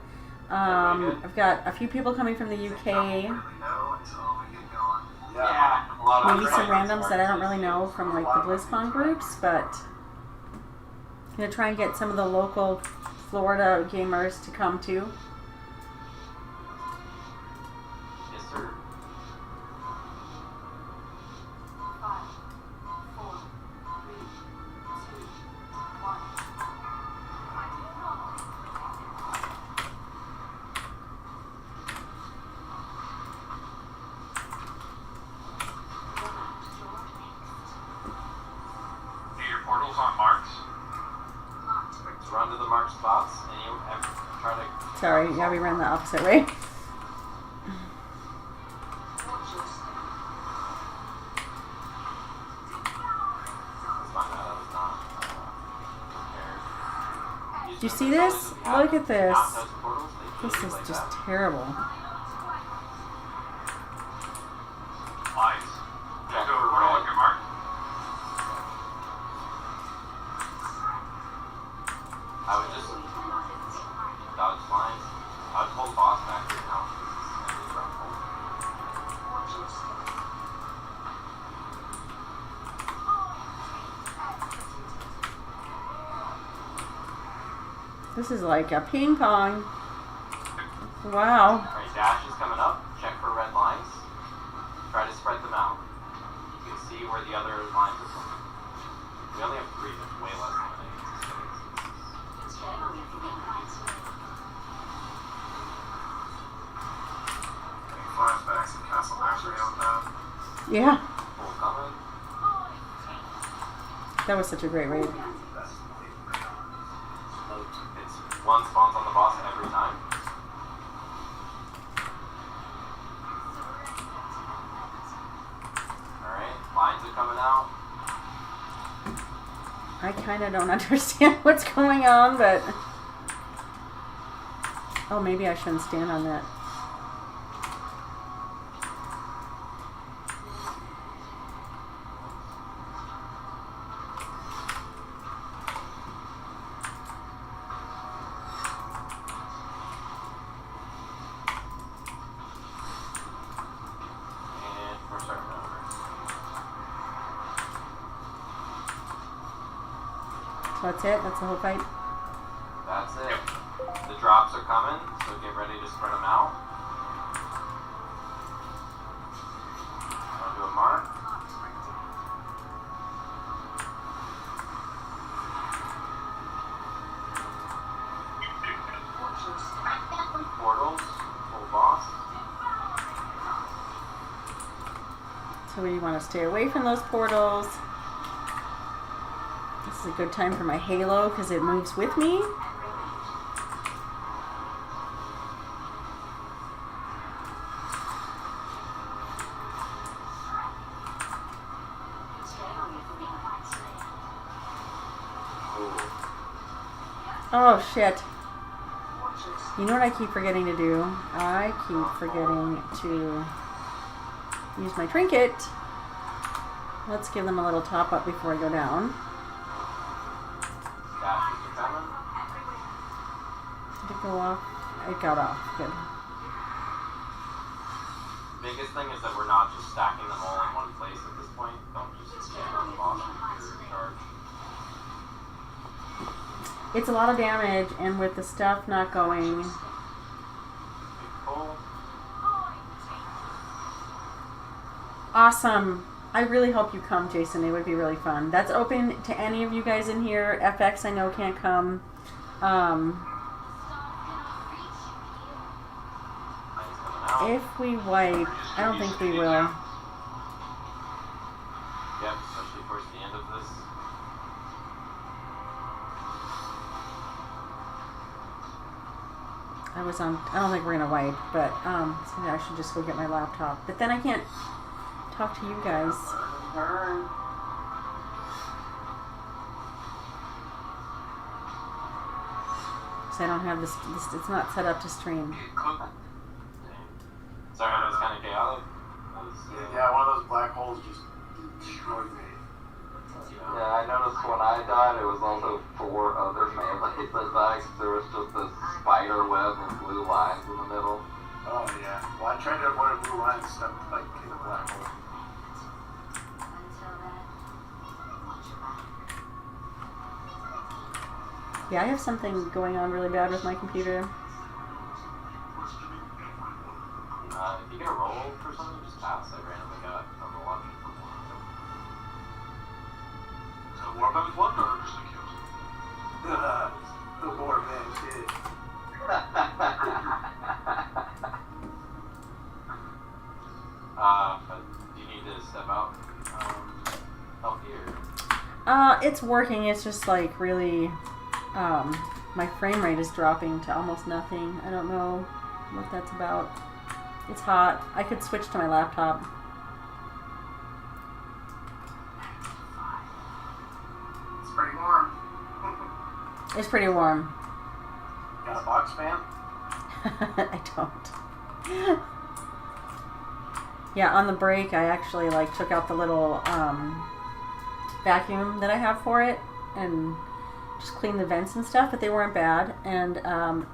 Speaker 4: I've got a few people coming from the UK.
Speaker 2: Really know until we get going.
Speaker 3: Yeah. A lot of
Speaker 4: Maybe some randoms that I don't really know from like the BlizzCon groups, but I'm gonna try and get some of the local Florida gamers to come too.
Speaker 3: Yes, sir.
Speaker 8: 5, 4, 3, 2, 1.
Speaker 1: Do your portals on marks?
Speaker 3: Run to the marked spots and you try to.
Speaker 4: Sorry, yeah, we ran the opposite way.
Speaker 3: Let's find out I was not prepared.
Speaker 4: Do you see this? Look at this.
Speaker 3: Outside portals, they
Speaker 4: This
Speaker 3: do
Speaker 4: is
Speaker 3: like
Speaker 4: just
Speaker 3: that.
Speaker 4: terrible.
Speaker 1: Lights.
Speaker 3: Check
Speaker 1: Just do a
Speaker 3: for
Speaker 1: portal
Speaker 3: red.
Speaker 1: on your mark.
Speaker 3: I would just dodge lines. I would hold boss back here now. And just run forward.
Speaker 4: This is like a ping pong. Wow.
Speaker 3: Alright, dash is coming up. Check for red lines. Try to spread them out. You can see where the other lines are from. We only have 3, that's way less than I
Speaker 2: Flashbacks and Castle Macri on that.
Speaker 4: Yeah,
Speaker 3: Full coming.
Speaker 4: that was such a great raid.
Speaker 3: It's 1 spawns on the boss every time. Alright, lines are coming out.
Speaker 4: I kind of don't understand what's going on, but... Oh, maybe I shouldn't stand on that.
Speaker 3: And we're starting over.
Speaker 4: So that's it? That's the whole fight?
Speaker 3: That's it. The drops are coming, so get ready to spread them out. I'll do a mark. Portals, full boss.
Speaker 4: So we want to stay away from those portals. is a good time for my halo because it moves with me. Oh shit. You know what I keep forgetting to do? I keep forgetting to use my trinket. Let's give them a little top up before I go down. Did it go off? It got off. Good.
Speaker 3: Biggest thing is that we're not just stacking them all in one place at this point. Don't just stand on the boss computer charge.
Speaker 4: It's a lot of damage, and with the stuff not going.
Speaker 3: Cool.
Speaker 4: Awesome. I really hope you come, Jason. It would be really fun. That's open to any of you guys in here. FX, I know, can't come. If we wipe, I don't think we will.
Speaker 3: Yep, especially towards the end of this.
Speaker 4: I don't think we're gonna wipe, but so I should just go get my laptop. But then I can't talk to you guys. So I don't have this. It's not set up to stream.
Speaker 3: Sorry, that was kind of chaotic.
Speaker 6: Yeah, one of those black holes just destroyed me.
Speaker 5: Yeah, I noticed when I died, it was also 4 other melees that died. There was just this spider web of blue lines in the middle.
Speaker 6: Oh yeah. Well, I tried to avoid a blue line and stuff like in a black hole.
Speaker 4: Yeah, I have something going on really bad with my computer.
Speaker 3: If you get a roll for something, just pass. I randomly got a roll option for one.
Speaker 2: So Warband won or just a kill?
Speaker 6: The poor man did.
Speaker 3: Do you need to step out? Help here.
Speaker 4: It's working. It's just like really, my frame rate is dropping to almost nothing. I don't know what that's about. It's hot. I could switch to my laptop.
Speaker 2: It's pretty warm.
Speaker 4: It's pretty warm.
Speaker 6: Got a box fan?
Speaker 4: I don't. Yeah, on the break, I actually took out the little vacuum that I have for it and just cleaned the vents and stuff, but they weren't bad. And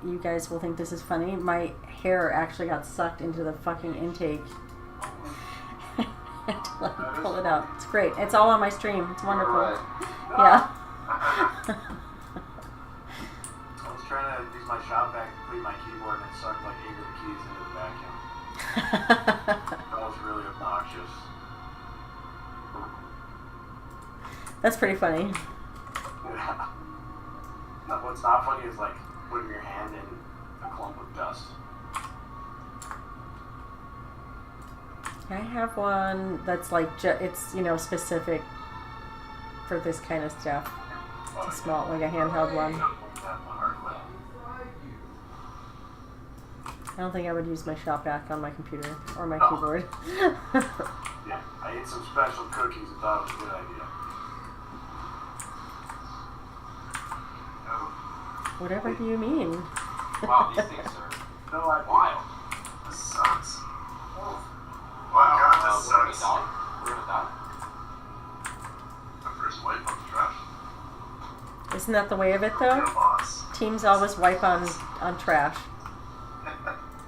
Speaker 4: you guys will think this is funny. My hair actually got sucked into the fucking intake. I had to pull it out. It's great. It's all on my stream. It's wonderful.
Speaker 5: Right.
Speaker 4: Yeah.
Speaker 6: I was trying to use my shop vac to clean my keyboard and it sucked like 8 of the keys into the vacuum. That was really obnoxious.
Speaker 4: That's pretty funny.
Speaker 6: Yeah. No, what's not funny is like putting your hand in a clump of dust.
Speaker 4: I have one that's it's specific for this kind of stuff. It's a small, like a handheld one. I don't think I would use my shop vac on my computer or my keyboard.
Speaker 6: Yeah, I ate some special cookies and thought it was a good idea.
Speaker 4: Whatever do you mean?
Speaker 3: Wow, these things are
Speaker 6: No,
Speaker 3: wild.
Speaker 2: This sucks.
Speaker 3: Wow,
Speaker 2: God, this
Speaker 3: we're gonna
Speaker 2: sucks.
Speaker 3: die. We're gonna die.
Speaker 2: The first wipe on the trash.
Speaker 4: Isn't that the way of it
Speaker 2: Your
Speaker 4: though?
Speaker 2: boss.
Speaker 4: Teams always wipe on trash.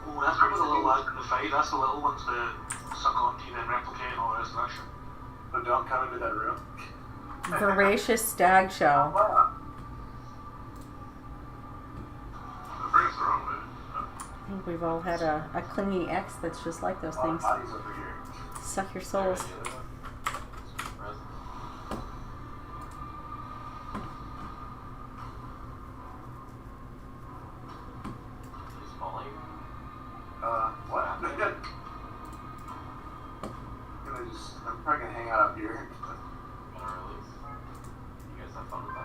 Speaker 9: Oh, that's where the little lads in the fight. That's the little ones that suck onto you, then replicate and all the rest of that shit.
Speaker 6: But don't come into that room.
Speaker 4: Voracious stag show.
Speaker 6: Wow.
Speaker 2: It brings their own way.
Speaker 4: I think we've all had a clingy ex that's just like those
Speaker 6: A lot of
Speaker 4: things.
Speaker 6: bodies over here.
Speaker 4: Suck your souls.
Speaker 3: He's falling.
Speaker 6: What? I'm probably gonna hang out up here.
Speaker 3: Gonna release. You guys have fun with that.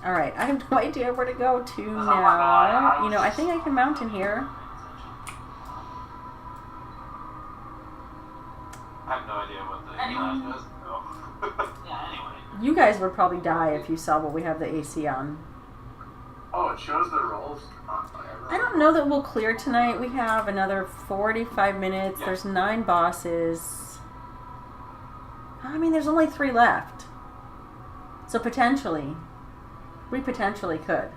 Speaker 4: Alright, I have no idea where to go to now. You know, I think I can mount in here.
Speaker 3: I have no idea what the
Speaker 8: Anyone?
Speaker 3: does. No.
Speaker 7: Yeah, anyway.
Speaker 4: You guys would probably die if you saw what we have the AC on.
Speaker 6: Oh, it shows the rolls on
Speaker 4: I don't know that we'll clear tonight. We have another 45 minutes.
Speaker 3: Yeah.
Speaker 4: There's 9 bosses. I mean, there's only 3 left. So potentially, we potentially could.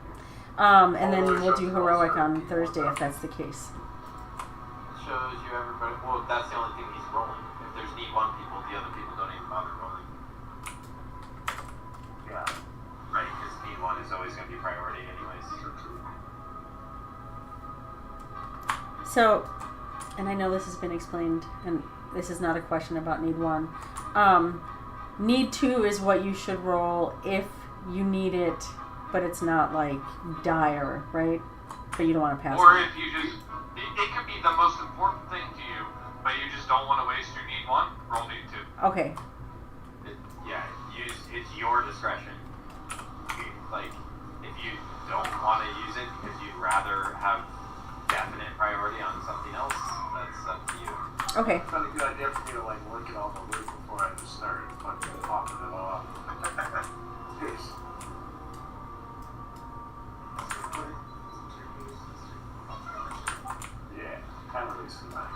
Speaker 4: And then we'll do heroic on Thursday if that's the case.
Speaker 3: It shows you everybody. Well, that's the only thing he's rolling. If there's need 1 people, the other people don't even bother rolling.
Speaker 6: Yeah.
Speaker 3: Right, because need 1 is always going to be priority anyways.
Speaker 4: So, and I know this has been explained, and this is not a question about need 1. Need 2 is what you should roll if you need it, but it's not like dire, right? But you don't want to pass
Speaker 1: Or
Speaker 4: it.
Speaker 1: if you just, it could be the most important thing to you, but you just don't want to waste your need 1, roll need 2.
Speaker 4: Okay.
Speaker 3: Yeah, it's your discretion. Like, if you don't want to use it because you'd rather have definite priority on something else, that's up to you.
Speaker 4: Okay.
Speaker 6: It's not a good idea for me to like look at all the loot before I just start fucking popping it off. Yes. Yeah, kind of wasting that.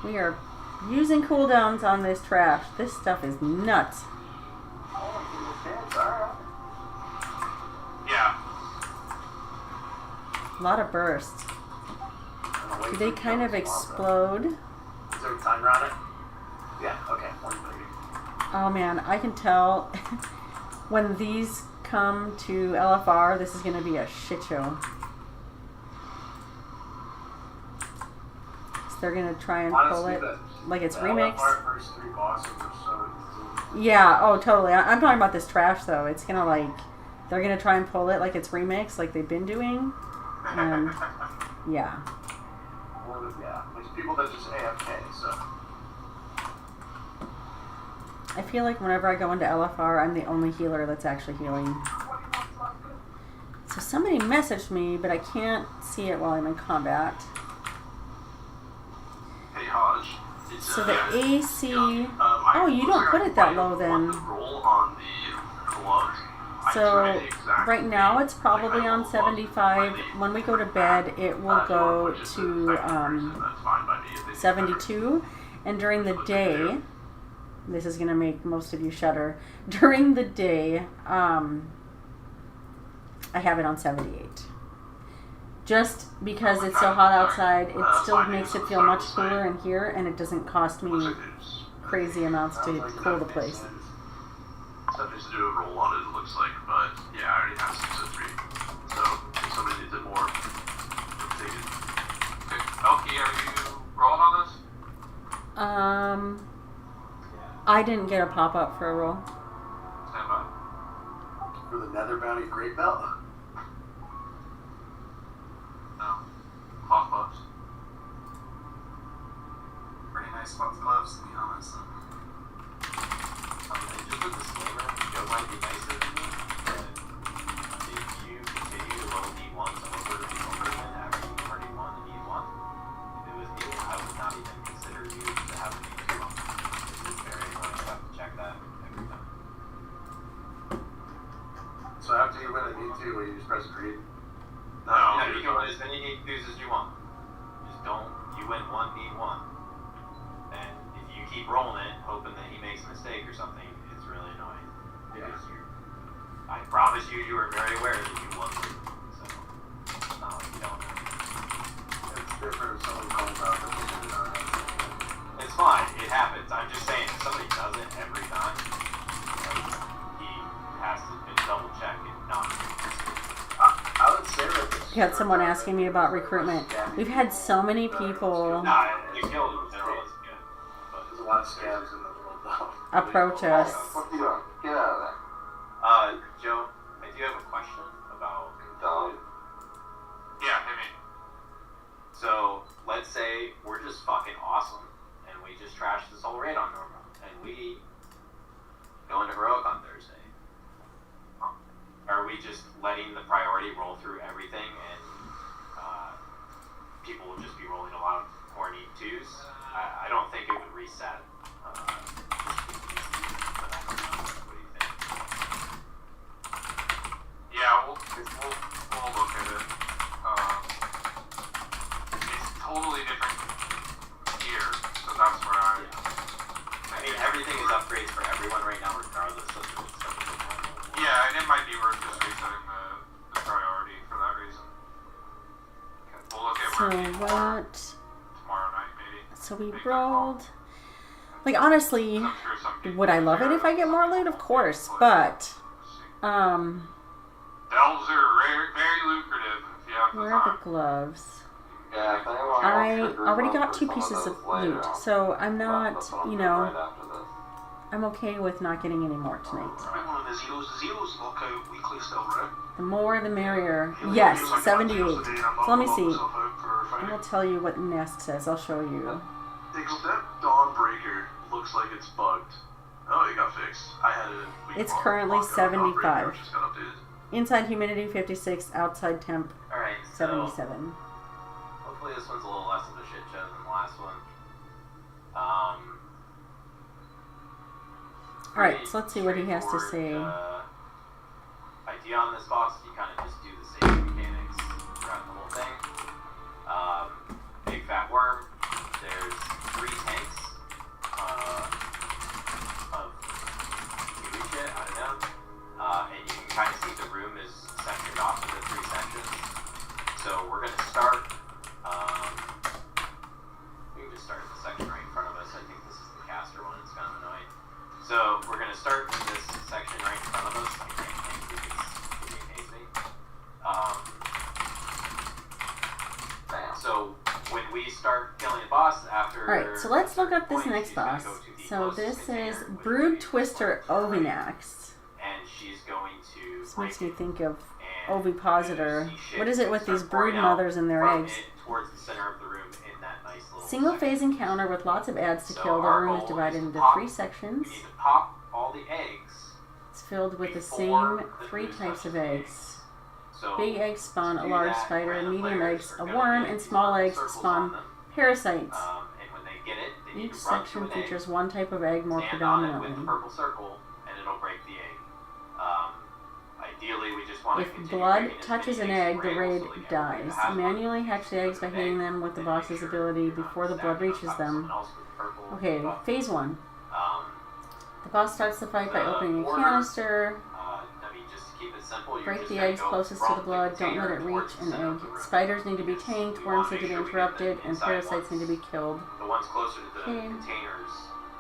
Speaker 4: We are using cooldowns on this trash. This stuff is nuts.
Speaker 1: Yeah.
Speaker 4: A lot of bursts. Do they kind of explode?
Speaker 6: Is there a timer on it? Yeah, okay, 1:30.
Speaker 4: Oh man, I can tell when these come to LFR, this is going to be a shit show. So they're going to try and pull
Speaker 6: Honestly,
Speaker 4: it like it's
Speaker 6: the
Speaker 4: remixed.
Speaker 6: LFR first 3 bosses are so easy.
Speaker 4: Yeah, oh totally. I'm talking about this trash though. It's going to like, they're going to try and pull it like it's remixed like they've been doing. And yeah.
Speaker 6: Well, yeah, there's people that just AFK, so.
Speaker 4: I feel like whenever I go into LFR, I'm the only healer that's actually healing. So somebody messaged me, but I can't see it while I'm in combat.
Speaker 10: Hey Hodge.
Speaker 4: So the AC... Oh, you don't put it that low then.
Speaker 10: Roll on the glove.
Speaker 4: So right now it's probably on 75. When we go to bed, it will go to 72. And during the day, this is going to make most of you shudder. During the day, I have it on 78. Just because it's so hot outside, it still makes it feel much cooler in here, and it doesn't cost me crazy amounts to cool the place.
Speaker 10: Something to do a roll on it, it looks like, but yeah, I already have 6 of 3. So if somebody needs it more, take it.
Speaker 1: Okay. Elkie, are you rolling on this?
Speaker 4: I didn't get a pop-up for a roll.
Speaker 1: Stand by.
Speaker 6: For the Nether Bounty Great Belt?
Speaker 1: No. Cloth gloves.
Speaker 2: Pretty nice gloves, to be honest.
Speaker 3: Just a disclaimer, Joe might be nicer than me, but if you continue to roll D1s over and over again after you've already won the D1, if it was me, I would not even consider you to have a D2. It's very annoying to have to check that every time.
Speaker 6: So after you win a D2, will you just press green?
Speaker 3: No, you can win as many D2s as you want. Just don't, you win one D1. And if you keep rolling it, hoping that he makes a mistake or something, it's really annoying. Because I promise you, you are very aware that you won the league. So, it's not like you don't know.
Speaker 6: It's different if someone calls out that they did it already.
Speaker 3: It's fine, it happens. I'm just saying, if somebody does it every time, like, he has to double check and not.
Speaker 6: I would say that this
Speaker 4: We had someone asking me about recruitment. We've had so many people
Speaker 3: Nah, the guild in general is good. But
Speaker 6: there's a lot of scams in the world, though.
Speaker 4: approach us.
Speaker 5: What are you doing? Get out of there.
Speaker 3: Joe, I do have a question about
Speaker 5: Dog.
Speaker 1: Yeah, hit me.
Speaker 3: So, let's say we're just fucking awesome, and we just trash through everything, and people will just be rolling a lot of horny 2s. I don't think it would reset. But I don't know. What do you think?
Speaker 1: Yeah, we'll look at it. It's totally different gear, so that's where I
Speaker 3: mean, everything is upgrades for everyone right now, regardless of the normal.
Speaker 1: Yeah, and it might be worth just resetting the priority for that reason. We'll look at
Speaker 4: So
Speaker 1: where
Speaker 4: what?
Speaker 1: tomorrow night, maybe.
Speaker 4: So we rolled. Like honestly,
Speaker 1: I'm sure some people
Speaker 4: would I love it if I get more loot? Of course, but
Speaker 1: Delves are very lucrative if you have the
Speaker 4: where are
Speaker 1: time.
Speaker 4: the gloves?
Speaker 5: Yeah, if anyone
Speaker 4: I
Speaker 5: wants to
Speaker 4: already
Speaker 5: group
Speaker 4: got
Speaker 5: up
Speaker 4: 2
Speaker 5: for some
Speaker 4: pieces of
Speaker 5: those later,
Speaker 4: loot, so I'm not,
Speaker 5: that's what I'm
Speaker 4: you
Speaker 5: doing
Speaker 4: know,
Speaker 5: right after this.
Speaker 4: I'm okay with not getting any more tonight.
Speaker 9: Big one of the zeros. The zeros lock out weekly still, right?
Speaker 4: The more, the merrier. Yes, 78. So let me see. I will tell you what Nest says. I'll show you.
Speaker 10: Except Dawnbreaker looks like it's bugged. Oh, it got fixed. I had it.
Speaker 4: It's currently
Speaker 10: Dawnbreaker
Speaker 4: 75.
Speaker 10: just got updated.
Speaker 4: Inside humidity 56, outside temp
Speaker 3: Alright, so
Speaker 4: 77.
Speaker 3: hopefully this one's a little less of a shit show than the last one.
Speaker 4: Alright, so let's see what he has to say.
Speaker 3: Idea on this boss, you kind of just do the same mechanics throughout the whole thing. Big fat worm. There's 3 tanks of gooey shit, I don't know. And you can kind of see the room is sectioned off into 3 sections. So we're going to start. We can just start at the section right in front of us. I think this is the caster one. It's kind of annoying. So we're going to start in this section right in front of us. I can't think because it hates me. So when we start killing the boss after...
Speaker 4: Alright, so let's look up this next boss. So this is Brood Twister Ovinax.
Speaker 3: And she's going to...
Speaker 4: This makes me think of Ovipositor. What is it with these brood mothers and their eggs?
Speaker 3: Towards the center of the room in that nice little
Speaker 4: Single phase
Speaker 3: section.
Speaker 4: encounter with lots of ads to
Speaker 3: So
Speaker 4: kill. The
Speaker 3: our
Speaker 4: room is
Speaker 3: goal
Speaker 4: divided
Speaker 3: is to
Speaker 4: into
Speaker 3: pop-
Speaker 4: 3 sections.
Speaker 3: We need to pop all the eggs.
Speaker 4: It's filled with the
Speaker 3: before
Speaker 4: same
Speaker 3: the
Speaker 4: 3
Speaker 3: brood
Speaker 4: types of
Speaker 3: touches the
Speaker 4: eggs.
Speaker 3: So
Speaker 4: Big eggs spawn
Speaker 3: to
Speaker 4: a
Speaker 3: do
Speaker 4: large
Speaker 3: that,
Speaker 4: spider,
Speaker 3: random
Speaker 4: medium
Speaker 3: players
Speaker 4: eggs
Speaker 3: are
Speaker 4: a
Speaker 3: gonna
Speaker 4: worm,
Speaker 3: get
Speaker 4: and small
Speaker 3: these
Speaker 4: eggs
Speaker 3: circles on
Speaker 4: spawn
Speaker 3: them.
Speaker 4: parasites.
Speaker 3: And when they get it, they need
Speaker 4: Each
Speaker 3: to run
Speaker 4: section
Speaker 3: to an egg,
Speaker 4: features one type of egg more
Speaker 3: stand on it with the
Speaker 4: predominantly.
Speaker 3: purple circle, and it'll break the egg. Ideally, we just want to
Speaker 4: If
Speaker 3: continue
Speaker 4: blood
Speaker 3: breaking as
Speaker 4: touches
Speaker 3: many
Speaker 4: an
Speaker 3: eggs
Speaker 4: egg,
Speaker 3: as
Speaker 4: the
Speaker 3: we're able
Speaker 4: raid
Speaker 3: so they get
Speaker 4: dies.
Speaker 3: rid of the
Speaker 4: Manually hatch the eggs by hitting them with the boss's ability before the blood reaches them. Okay, phase 1. The boss starts the fight by opening a canister.
Speaker 3: I mean, just to keep it simple, you're
Speaker 4: Break
Speaker 3: just
Speaker 4: the
Speaker 3: gonna
Speaker 4: eggs
Speaker 3: go
Speaker 4: closest to
Speaker 3: from
Speaker 4: the blood. Don't let
Speaker 3: container
Speaker 4: it reach
Speaker 3: towards the
Speaker 4: an
Speaker 3: center of
Speaker 4: egg.
Speaker 3: the room.
Speaker 4: Spiders need to be
Speaker 3: Because
Speaker 4: tanked.
Speaker 3: we
Speaker 4: Worms
Speaker 3: wanna
Speaker 4: need to be
Speaker 3: make sure we get
Speaker 4: interrupted.
Speaker 3: the
Speaker 4: And
Speaker 3: inside
Speaker 4: parasites
Speaker 3: ones.
Speaker 4: need to be killed.
Speaker 3: The ones closer to the
Speaker 4: Okay.
Speaker 3: containers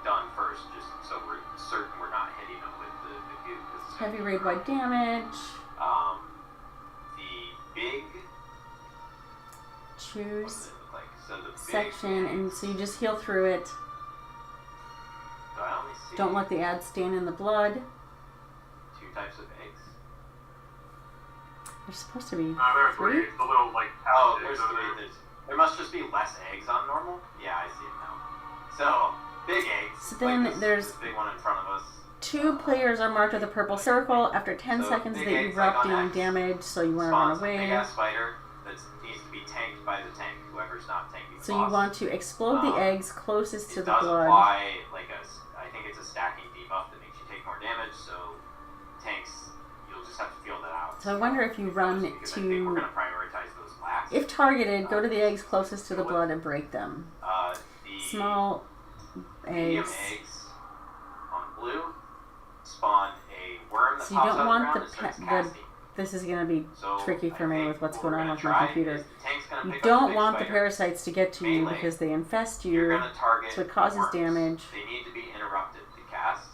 Speaker 3: done first, just so we're certain we're not hitting them with the goo. 'Cause it's gonna
Speaker 4: Heavy
Speaker 3: be
Speaker 4: raid wide damage.
Speaker 3: The big what
Speaker 4: Choose
Speaker 3: does it look like? So the big
Speaker 4: section, and so you just heal through it.
Speaker 3: Do I only see
Speaker 4: Don't let the ads stain in the blood.
Speaker 3: 2 types of eggs?
Speaker 4: There's supposed to be
Speaker 1: There are
Speaker 4: 3.
Speaker 1: 3. The little, like,
Speaker 3: Oh,
Speaker 1: half
Speaker 3: there's
Speaker 1: eggs
Speaker 3: 3.
Speaker 1: over there.
Speaker 3: There must just be less eggs on normal? Yeah, I see it now. So, big eggs.
Speaker 4: So then
Speaker 3: like this,
Speaker 4: there's
Speaker 3: this big one in front of us.
Speaker 4: 2 players are marked with a purple circle. After 10
Speaker 3: So
Speaker 4: seconds,
Speaker 3: big
Speaker 4: they
Speaker 3: eggs like
Speaker 4: erupt,
Speaker 3: on
Speaker 4: dealing
Speaker 3: X
Speaker 4: damage, so you want to run
Speaker 3: Spawns a big
Speaker 4: away.
Speaker 3: ass spider that needs to be tanked by the tank. Whoever's not tanking the
Speaker 4: So
Speaker 3: boss.
Speaker 4: you want to explode the eggs closest to
Speaker 3: It
Speaker 4: the
Speaker 3: does
Speaker 4: blood.
Speaker 3: apply like I think it's a stacking debuff that makes you take more damage. So tanks, you'll just have to feel that out.
Speaker 4: So I wonder if you run
Speaker 3: Because I think we're
Speaker 4: to,
Speaker 3: gonna prioritize those last.
Speaker 4: if targeted, go to the eggs closest to the blood and break them.
Speaker 3: The
Speaker 4: Small
Speaker 3: medium
Speaker 4: eggs.
Speaker 3: eggs on blue spawn a worm that
Speaker 4: So you
Speaker 3: pops
Speaker 4: don't
Speaker 3: out
Speaker 4: want
Speaker 3: of the
Speaker 4: the
Speaker 3: ground and starts
Speaker 4: the.
Speaker 3: casting.
Speaker 4: This is going to be
Speaker 3: So
Speaker 4: tricky for
Speaker 3: I
Speaker 4: me
Speaker 3: think
Speaker 4: with what's
Speaker 3: what
Speaker 4: going
Speaker 3: we're
Speaker 4: on
Speaker 3: gonna
Speaker 4: with my
Speaker 3: try
Speaker 4: computer.
Speaker 3: is the tank's gonna
Speaker 4: You
Speaker 3: pick up the
Speaker 4: don't
Speaker 3: big
Speaker 4: want the
Speaker 3: spider.
Speaker 4: parasites to get to you
Speaker 3: Melee.
Speaker 4: because they infest
Speaker 3: You're
Speaker 4: you,
Speaker 3: gonna target
Speaker 4: so it causes
Speaker 3: worms.
Speaker 4: damage.
Speaker 3: They need to be interrupted to cast.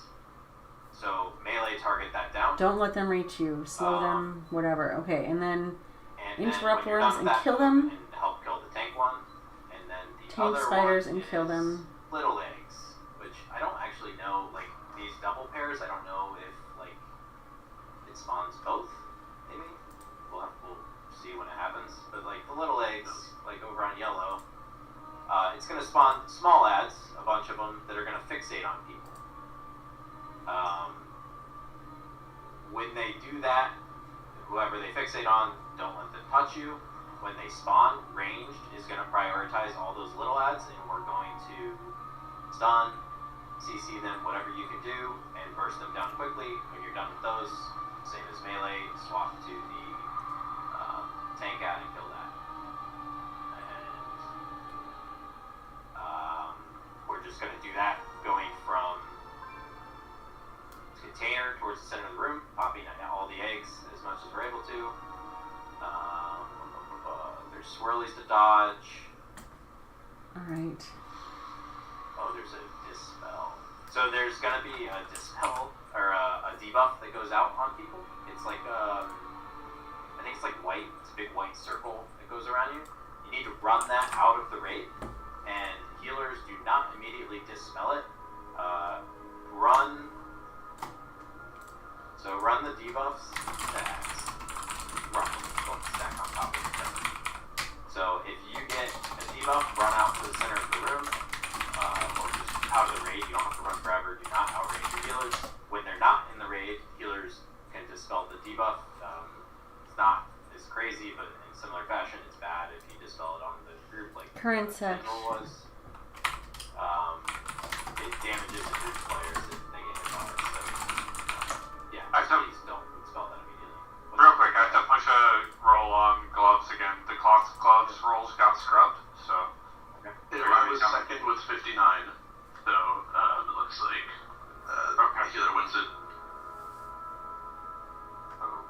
Speaker 3: So melee target that down.
Speaker 4: Don't let them reach you. Slow them, whatever. Okay, and then
Speaker 3: And
Speaker 4: interrupt
Speaker 3: then when you're
Speaker 4: worms
Speaker 3: done
Speaker 4: and
Speaker 3: with that,
Speaker 4: kill them.
Speaker 3: And help kill the tank one. And then the
Speaker 4: Tame
Speaker 3: other
Speaker 4: spiders
Speaker 3: one
Speaker 4: and kill
Speaker 3: is
Speaker 4: them.
Speaker 3: Little eggs, which I don't actually know. Like these double pairs, I don't know if like it spawns both. Maybe we'll see when it happens. But like the little eggs, like over on yellow, it's gonna spawn small ads, a bunch of them that are gonna fixate on people. When they do that, whoever they fixate on don't let them touch you. When they spawn, ranged is going to prioritize all those little ads, and we're going to stun, CC them, whatever you can do, and burst them down quickly. When you're done with those, same as melee, swap to the tank ad and kill that. And we're just going to do that going from container towards the center of the room, popping all the eggs as much as we're able to. There's swirlies to dodge.
Speaker 4: Alright.
Speaker 3: Oh, there's a dispel. So there's gonna be a dispel or a debuff that goes out on people. It's like I think it's like white. It's a big white circle that goes around you. You need to run that out of the raid, and healers do not immediately dispel it. Run the debuffs stacks. Don't stack on top of each other. So if you get a debuff, run out to the center of the room, or just out of the raid. You don't have to run forever. Do not outrage your healers. When they're not in the raid, healers can dispel the debuff. It's not as crazy, but in similar fashion, it's bad if you dispel it on the group like
Speaker 4: Current set
Speaker 3: was. It damages the group players if they get hit on it. So, yeah, please don't dispel that immediately.
Speaker 1: Real quick, I have to push a roll on gloves again. The gloves rolls got scrubbed, so.
Speaker 3: Okay.
Speaker 10: Yeah, I was second with 59, so it looks like the healer wins it.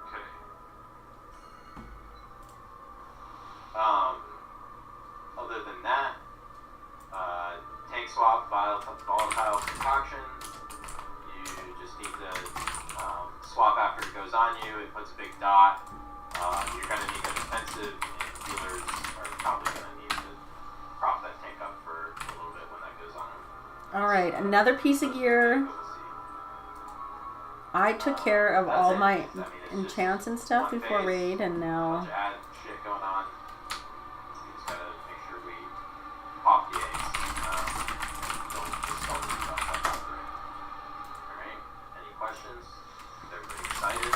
Speaker 1: Okay.
Speaker 3: Other than that, tank swap, volatile concoction. You just need to swap after it goes on you. It puts a big dot. You're going to need a defensive, and healers are probably going to need to prop that tank up for a little bit when that goes on them.
Speaker 4: Alright, another piece of gear. I took care of all my enchants and stuff before raid, and now
Speaker 3: Bunch of ad shit going on. We just gotta make sure we pop the eggs. Don't just sell the stuff like that. Alright, any questions? Is everybody excited?
Speaker 2: I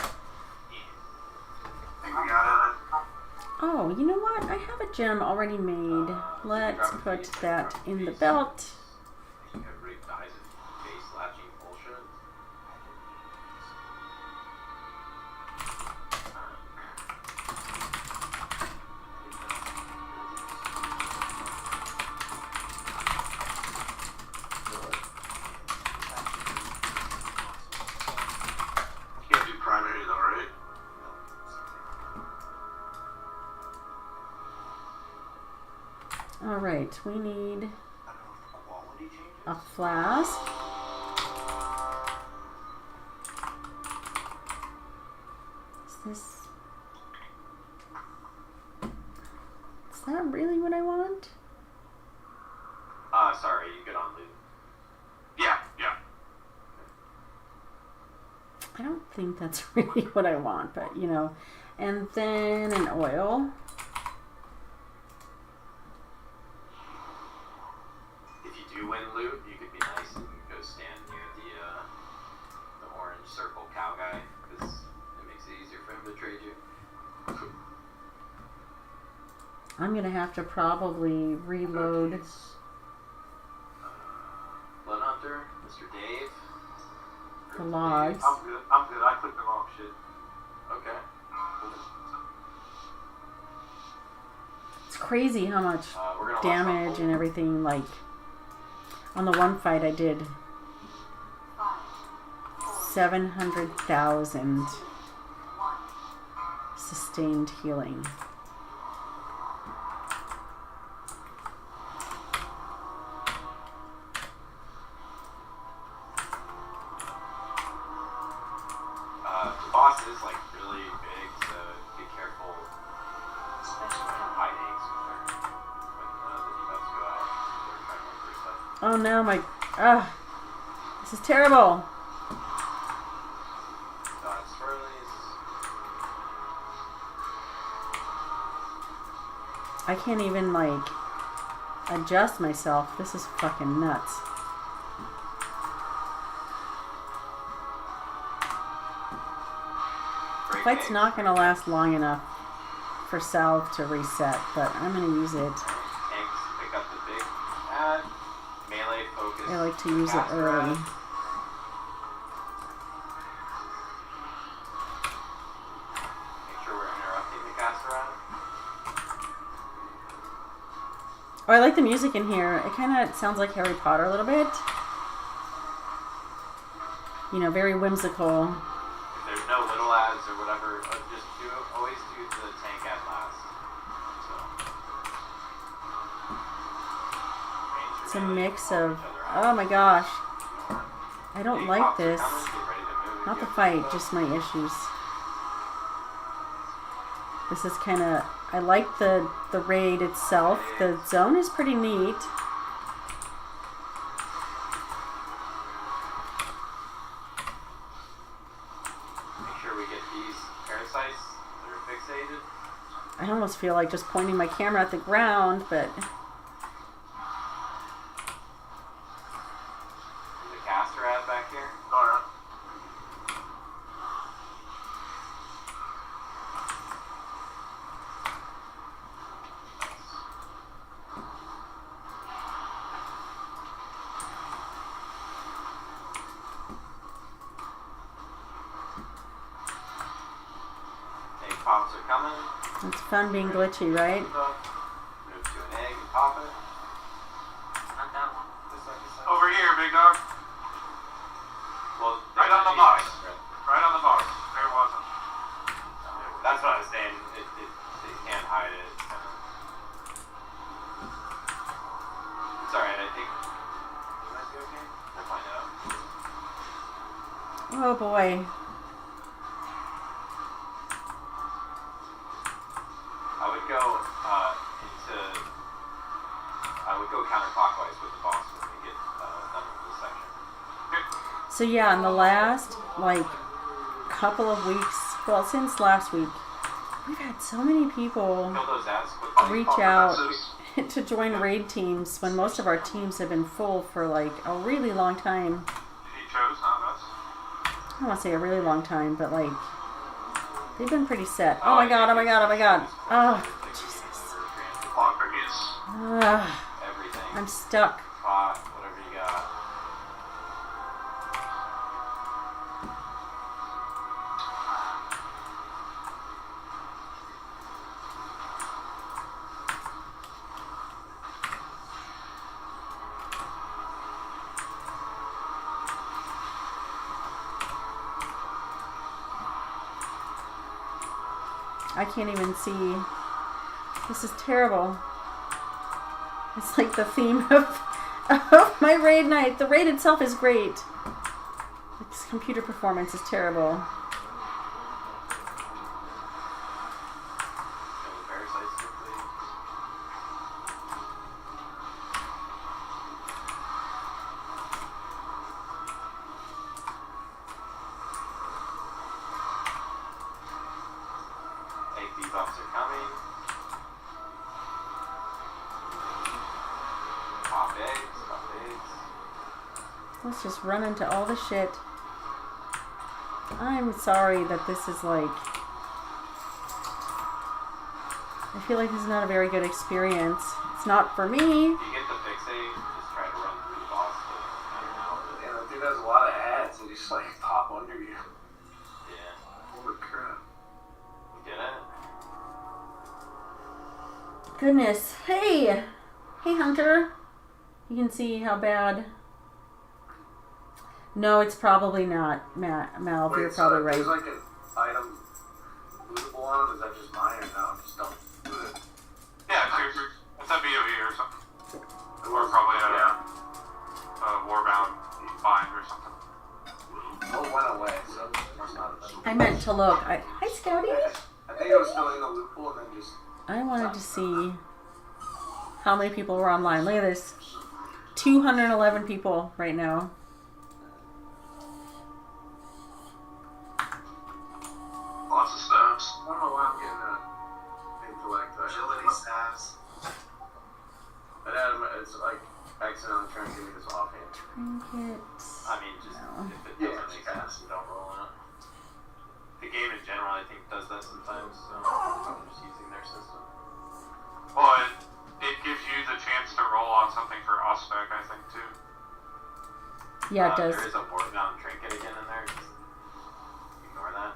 Speaker 2: think we got it.
Speaker 4: oh, you know what? I have a gem already made. Let's put that in the belt.
Speaker 3: I think everybody dies of face latching bullshit.
Speaker 10: Can't do primary though, right?
Speaker 4: Alright, we need
Speaker 2: I don't know if the quality changes.
Speaker 4: a flask. Is that really what I want?
Speaker 3: Sorry, you get on loot.
Speaker 1: Yeah.
Speaker 4: I don't think that's really what I want, but you know. And then an oil.
Speaker 3: If you do win loot, you could be nice and go stand near the orange circle cow guy, because it makes it easier for him to trade you.
Speaker 4: I'm gonna have to probably reload.
Speaker 3: Blood Hunter, Mr. Dave.
Speaker 4: The logs.
Speaker 9: I'm good. I clicked the wrong shit.
Speaker 3: Okay.
Speaker 4: It's crazy how much
Speaker 3: We're gonna
Speaker 4: damage
Speaker 3: watch
Speaker 4: and everything, like on the one fight I did 700,000 sustained healing.
Speaker 3: The boss is like really big, so be careful hiding when the debuffs go out. They're trying to look for stuff.
Speaker 4: Oh no, this is terrible.
Speaker 3: Swirlies.
Speaker 4: I can't even like adjust myself. This is fucking nuts. The fight's not gonna last long enough. for south to reset, but I'm gonna use it.
Speaker 3: Tanks pick up the big ad. Melee focus.
Speaker 4: I like to use it early.
Speaker 3: Make sure we're interrupting the caster ad.
Speaker 4: Oh, I like the music in here. It kind of sounds like Harry Potter a little bit. You know, very whimsical.
Speaker 3: If there's no little ads or whatever, just always do the tank ad last. So.
Speaker 4: It's a mix of, oh my gosh. I don't like this. Not the fight, just my issues. This is kind of, I like the raid itself. The zone is pretty neat. I almost feel like just pointing my camera at the ground, but...
Speaker 3: The caster ad back here?
Speaker 9: Alright.
Speaker 3: Egg pops are coming.
Speaker 4: It's fun being glitchy, right?
Speaker 3: Move to an egg and pop it.
Speaker 7: Not that one.
Speaker 3: This side, this side.
Speaker 1: Over here, big dog.
Speaker 3: Well,
Speaker 1: Right on the box. Right on the box. There it wasn't.
Speaker 3: That's what I was saying. They can't hide it. It's alright, I think. You might be okay. We'll find out.
Speaker 4: Oh boy.
Speaker 3: I would go counterclockwise with the boss when we get done with this section.
Speaker 4: So yeah, in the last, like, couple of weeks, well, since last week, we've had so many people
Speaker 3: Kill those ads quickly.
Speaker 4: reach out to join raid teams when most of our teams have been full for, like, a really long time.
Speaker 1: He chose, not us.
Speaker 4: I don't want to say a really long time, but, like, they've been pretty set. Oh my god, oh my god, oh my god. Oh, Jesus.
Speaker 3: Everything.
Speaker 4: I'm stuck.
Speaker 3: Pot, whatever you got.
Speaker 4: I can't even see. This is terrible. It's like the theme of my raid night. The raid itself is great. Its computer performance is terrible.
Speaker 3: Kill the parasites quickly. Egg debuffs are coming. Pop eggs, pop eggs.
Speaker 4: Let's just run into all the shit. I'm sorry that this is like... I feel like this is not a very good experience. It's not for me.
Speaker 3: If you get the fixate, just try to run through the boss.
Speaker 6: Yeah, that dude has a lot of ads and just like pop under you.
Speaker 3: Yeah.
Speaker 6: Holy crap.
Speaker 3: You get it?
Speaker 4: Goodness. Hey! Hey, Hunter. You can see how bad... No, it's probably not. Mal, you're probably right.
Speaker 6: There's like an item lootable on it. Is that just mine or no? Just don't do it.
Speaker 1: Yeah, it's yours. It's a BOE or something. Or probably a Warbound bind or something.
Speaker 6: Oh, it went away, so it must not have been.
Speaker 4: I meant to look. Hi, Scouty.
Speaker 6: I think it was still in the loophole and then just...
Speaker 4: I wanted to see how many people were online. Look at this. 211 people right now.
Speaker 10: Lots of stabs.
Speaker 6: I don't know why I'm getting that intellect.
Speaker 2: Agility stabs.
Speaker 6: But Adam, it's like accidentally trying to give me this offhand.
Speaker 4: Trinkets.
Speaker 3: I mean, just
Speaker 4: No.
Speaker 3: if it doesn't make sense, don't roll in it. The game in general I think does that sometimes. So I'm just using their system.
Speaker 1: Well, it gives you the chance to roll on something for Ospec, I think, too.
Speaker 4: Yeah, it does.
Speaker 3: There is a board-bound trinket again in there. Just ignore that.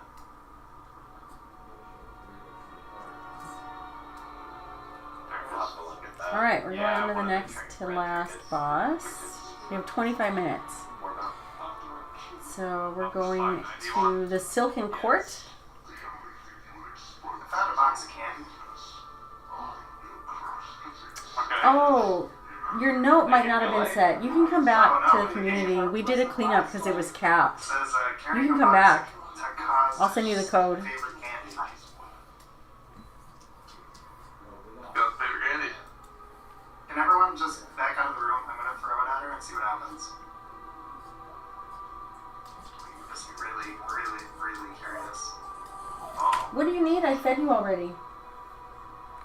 Speaker 3: We'll have to look at that.
Speaker 4: Alright, we're
Speaker 3: Yeah,
Speaker 4: going on to
Speaker 3: one
Speaker 4: the
Speaker 3: of
Speaker 4: next
Speaker 3: trinket-
Speaker 4: to
Speaker 3: red
Speaker 4: last
Speaker 3: trinkets.
Speaker 4: boss. We have 25 minutes.
Speaker 3: Board-bound.
Speaker 4: So we're going to the Silken Court.
Speaker 2: I found a box of candy.
Speaker 1: Okay.
Speaker 4: Oh, your note might not have been set. You can come back to the community. We did a cleanup because it was
Speaker 2: It
Speaker 4: capped.
Speaker 2: says, carrying
Speaker 4: You can
Speaker 2: a
Speaker 4: come
Speaker 2: box
Speaker 4: back.
Speaker 2: to cause
Speaker 4: I'll send you the code.
Speaker 2: favorite candy.
Speaker 10: Got favorite candy.
Speaker 2: Can everyone just back out of the room? I'm gonna throw it at her and see what happens. I'm just really, really, really curious.
Speaker 10: Oh.
Speaker 4: What do you need? I fed you already.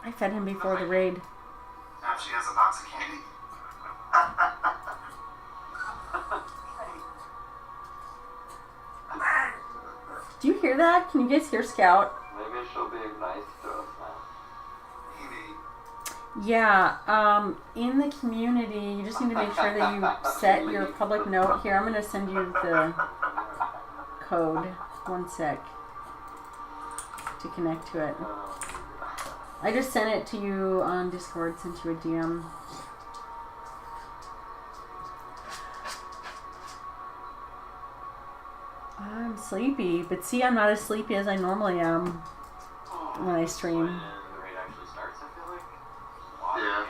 Speaker 4: I fed him before the raid.
Speaker 2: Now she has a box of candy.
Speaker 4: Do you hear that? Can you guys hear Scout?
Speaker 5: Maybe she'll be nice to us now.
Speaker 2: Maybe.
Speaker 4: Yeah, in the community, you just need to make sure that you set your public note. Here, I'm going to send you the code. One sec. To connect to it. I just sent it to you on Discord, sent you a DM. I'm sleepy, but see, I'm not as sleepy as I normally am when I stream.
Speaker 3: When the raid actually starts, I feel like.
Speaker 10: Yeah.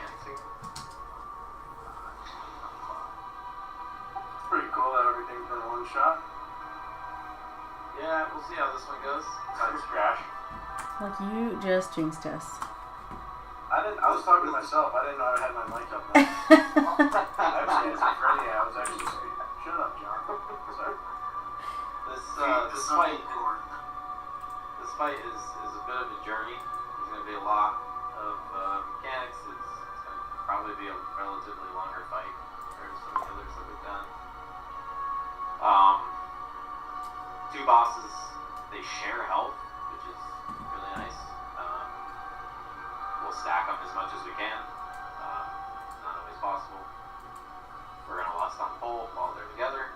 Speaker 6: It's pretty cool that everything's been one shot.
Speaker 3: Yeah, we'll see how this one goes.
Speaker 6: Besides Crash.
Speaker 4: Like, you just jinxed us.
Speaker 6: I was talking to myself. I didn't know I had my mic up there. Actually, as a friend, I was actually speaking. Shut up, John. Sorry.
Speaker 3: This fight is a bit of a journey. There's going to be a lot of mechanics. It's going to probably be a relatively longer fight compared to some of the others that we've done. Two bosses, they share health, which is really nice. We'll stack up as much as we can. Not always possible. We're going to lust on pole while they're together.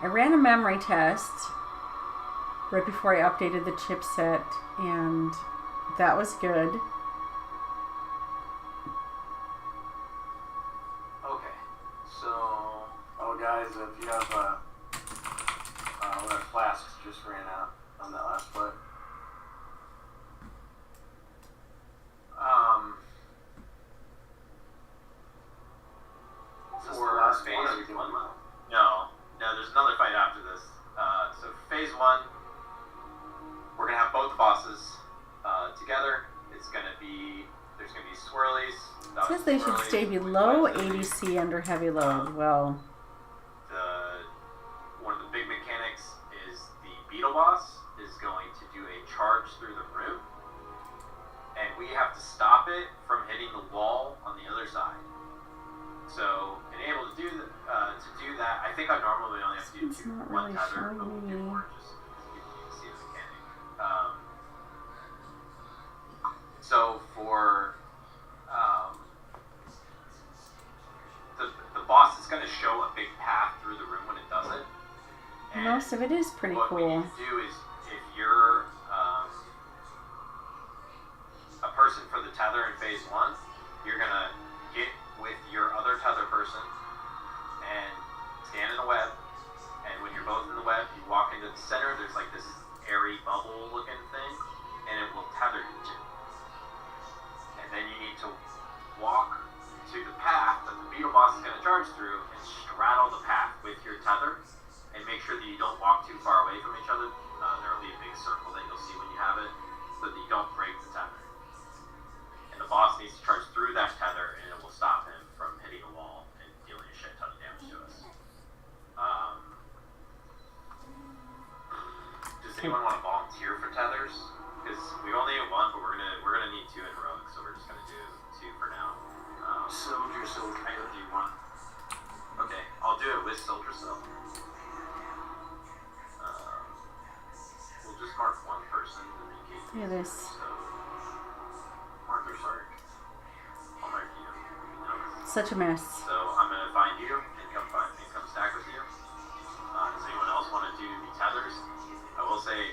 Speaker 4: I ran a memory test right before I updated the chipset, and that was good.
Speaker 3: Okay, so
Speaker 6: Oh, guys, if you have one of the flasks just ran out on that last play. Is this the
Speaker 3: for
Speaker 6: last
Speaker 3: phase
Speaker 6: one, or are we doing
Speaker 3: one,
Speaker 6: one?
Speaker 3: no, there's another fight after this. So phase one, we're gonna have both the bosses together. It's gonna be there's gonna be swirlies.
Speaker 4: It says they should stay below ADC under heavy load. Well,
Speaker 3: One of the big mechanics is the beetle boss is going to do a charge through the room, and we have to stop it from hitting the wall on the other side. So, being able to do that, I think I normally only have to do
Speaker 4: it's not
Speaker 3: one
Speaker 4: really
Speaker 3: tether,
Speaker 4: showing
Speaker 3: but we'll do
Speaker 4: me.
Speaker 3: more just so you can see the mechanic. So for the boss is going to show a big path through the room when it does it. And
Speaker 4: most of it is pretty
Speaker 3: what we
Speaker 4: cool.
Speaker 3: need to do is, if you're a person for the tether in phase one, you're gonna get with your other tether person and stand in a web. And when you're both in the web, you walk into the center. There's like this airy bubble-looking thing, and it will tether you to. And then you need to walk to the path that the beetle boss is gonna charge through and straddle the path with your tether. And make sure that you don't walk too far away from each other. There will be a big circle that you'll see when you have it, so that you don't break the tether. And the boss needs to charge through that tether, and it will stop him from hitting the wall and dealing a shit ton of damage to us. Does anyone want to volunteer for tethers? Because we only have one, but we're gonna need two in rogue, so we're just gonna do two for now.
Speaker 9: Soldier.
Speaker 3: I can do one. Okay, I'll do it with Soldier Cell.
Speaker 4: Look at this.
Speaker 3: So, mark your mark. I'll mark you.
Speaker 4: Such a mess.
Speaker 3: So I'm gonna find you and come stack with you. Does anyone else want to do the tethers? I will say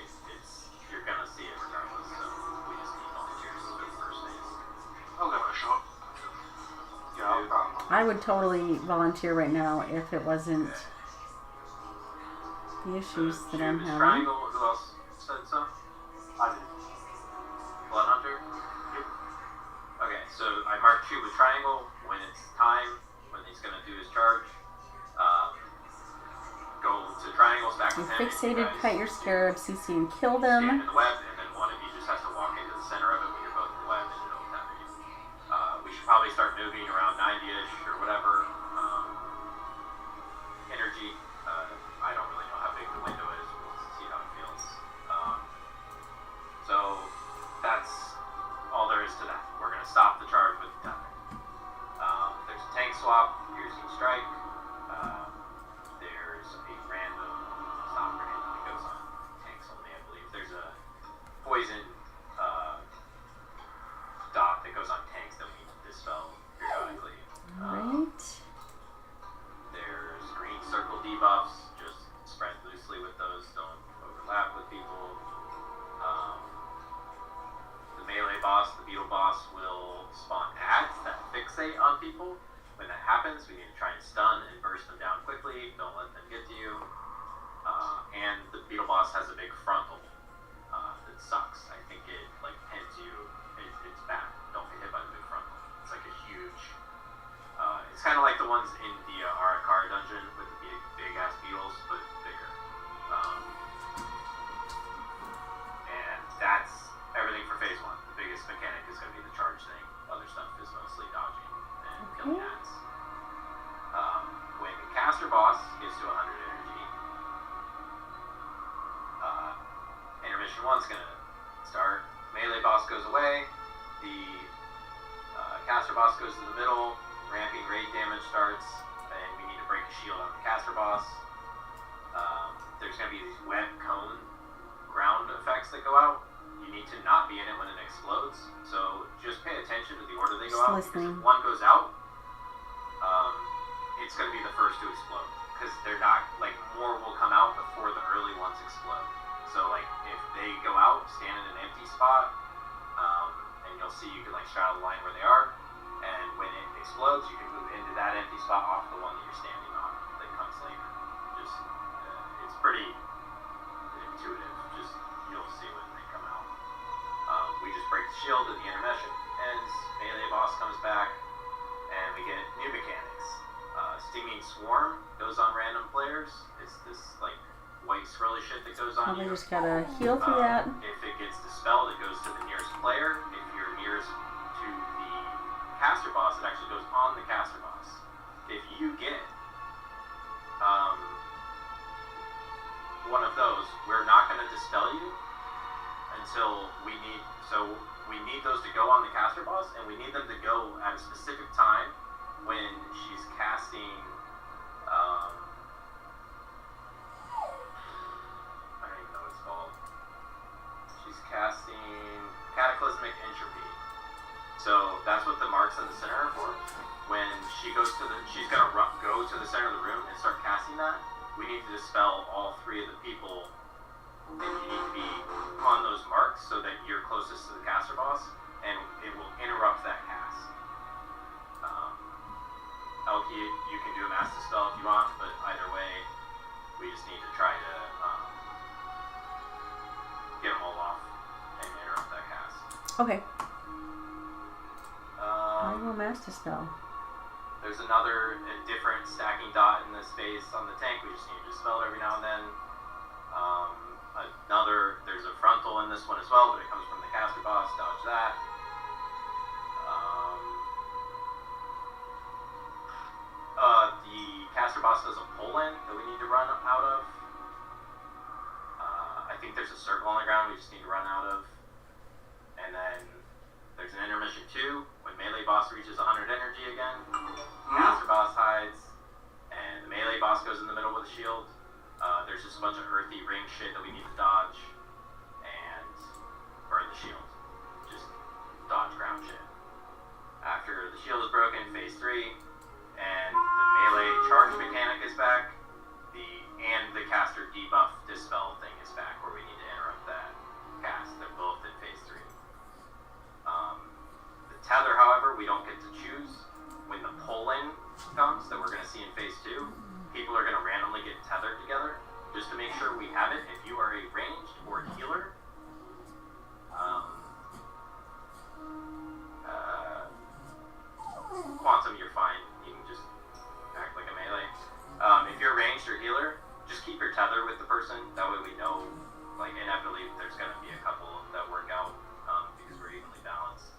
Speaker 3: you're gonna see it regardless. So we just need volunteers for the first phase.
Speaker 9: I'll give it a shot.
Speaker 3: Yeah,
Speaker 4: I would totally volunteer right now if it wasn't the issues that I'm having.
Speaker 3: Triangle. Who else said so?
Speaker 6: I did.
Speaker 3: Blood Hunter? Yep. Okay, so I marked you with triangle when it's time, when he's gonna do his charge. Go to triangle, stack
Speaker 4: You
Speaker 3: with him.
Speaker 4: fixated,
Speaker 3: guys
Speaker 4: kite your scarab, CC and kill
Speaker 3: stand
Speaker 4: them.
Speaker 3: in the web, and then one of you just has to walk into the center of it when you're both in the web, and it'll tether you. We should probably start moving around 90-ish or whatever. Energy. I don't really know how big the window is. We'll see how it feels. So that's all there is to that. We're gonna stop the charge with the tether. There's a tank swap, piercing strike. There's a random, it's not random, it goes on tanks only, I believe. There's a poison dot that goes on tanks that we need to dispel periodically.
Speaker 4: Right.
Speaker 3: There's green circle debuffs, just spread loosely with those, don't overlap with people. The melee boss, the beetle boss, will spawn ads that fixate on people. When that happens, we need to try and stun and burst them down quickly. Don't let them get to you. And the beetle boss has a big frontal that sucks. I think it pins you. It's bad. Don't get hit by the big frontal. It's like a huge. It's kind of like the ones in the Arakar dungeon with the big ass beetles, but bigger. And that's everything for phase 1. The biggest mechanic is going to be the charge thing. Other stuff is mostly dodging and killing ads. When the caster boss gets to 100 energy, intermission 1's going to start. Melee boss goes away. The caster boss goes to the middle. Ramping raid damage starts, and we need to break a shield on the caster boss. There's going to be these web cone ground effects that go out. You need to not be in it when it explodes, so just pay attention to the order they go
Speaker 4: Just
Speaker 3: out.
Speaker 4: listening.
Speaker 3: If one goes out, it's going to be the first to explode, because they're not, more will come out before the early ones explode. So, if they go out, stand in an empty spot, and you'll see you can, straddle the line where they are, and when it explodes, you can move into that empty spot off the one that you're standing on that comes later. Just, it's pretty intuitive. Just, you'll see when they come out. We just break the shield at the intermission ends, melee boss comes back, and we get new mechanics. Stinging Swarm goes on random players. It's this, white swirly shit that goes on
Speaker 4: Probably
Speaker 3: you.
Speaker 4: just gotta heal through that.
Speaker 3: If it gets dispelled, it goes to the nearest player. If you're nearest to the caster boss, it actually goes on the caster boss. If you get one of those, we're not going to dispel you until we need those to go on the caster boss, and we need them to go at a specific time when she's casting I don't even know what it's called. She's casting Cataclysmic Entropy. So that's what the marks in the center are for. When she goes she's gonna go to the center of the room and start casting that. We need to dispel all 3 of the people, and you need to be on those marks so that you're closest to the caster boss, and it will interrupt that cast. Elkie, you can do a mass dispel if you want, but either way, we just need to try to get them all off and interrupt that cast.
Speaker 4: Okay. I will master spell.
Speaker 3: There's a different stacking dot in this space on the tank. We just need to dispel it every now and then. There's a frontal in this one as well, but it comes from the caster boss. Dodge that. The caster boss does a pull-in that we need to run out of. I think there's a circle on the ground we just need to run out of. And then there's an intermission 2 when melee boss reaches 100 energy again. Caster boss hides, and the melee boss goes in the middle with a shield. There's just a bunch of earthy ring shit that we need to dodge and burn the shield. Just dodge ground shit. After the shield is broken, phase 3, and the melee charge mechanic is back, and the caster debuff dispel thing is back, where we need to interrupt that cast. They're both in phase 3. The tether, however, we don't get to choose. When the pull-in comes, that we're going to see in phase 2, people are going to randomly get tethered together, just to make sure we have it. If you are a ranged or healer, Quantum, you're fine. You can just act like a melee. If you're ranged or healer, just keep your tether with the person. That way we know, like, inevitably there's going to be a couple that work out because we're evenly balanced.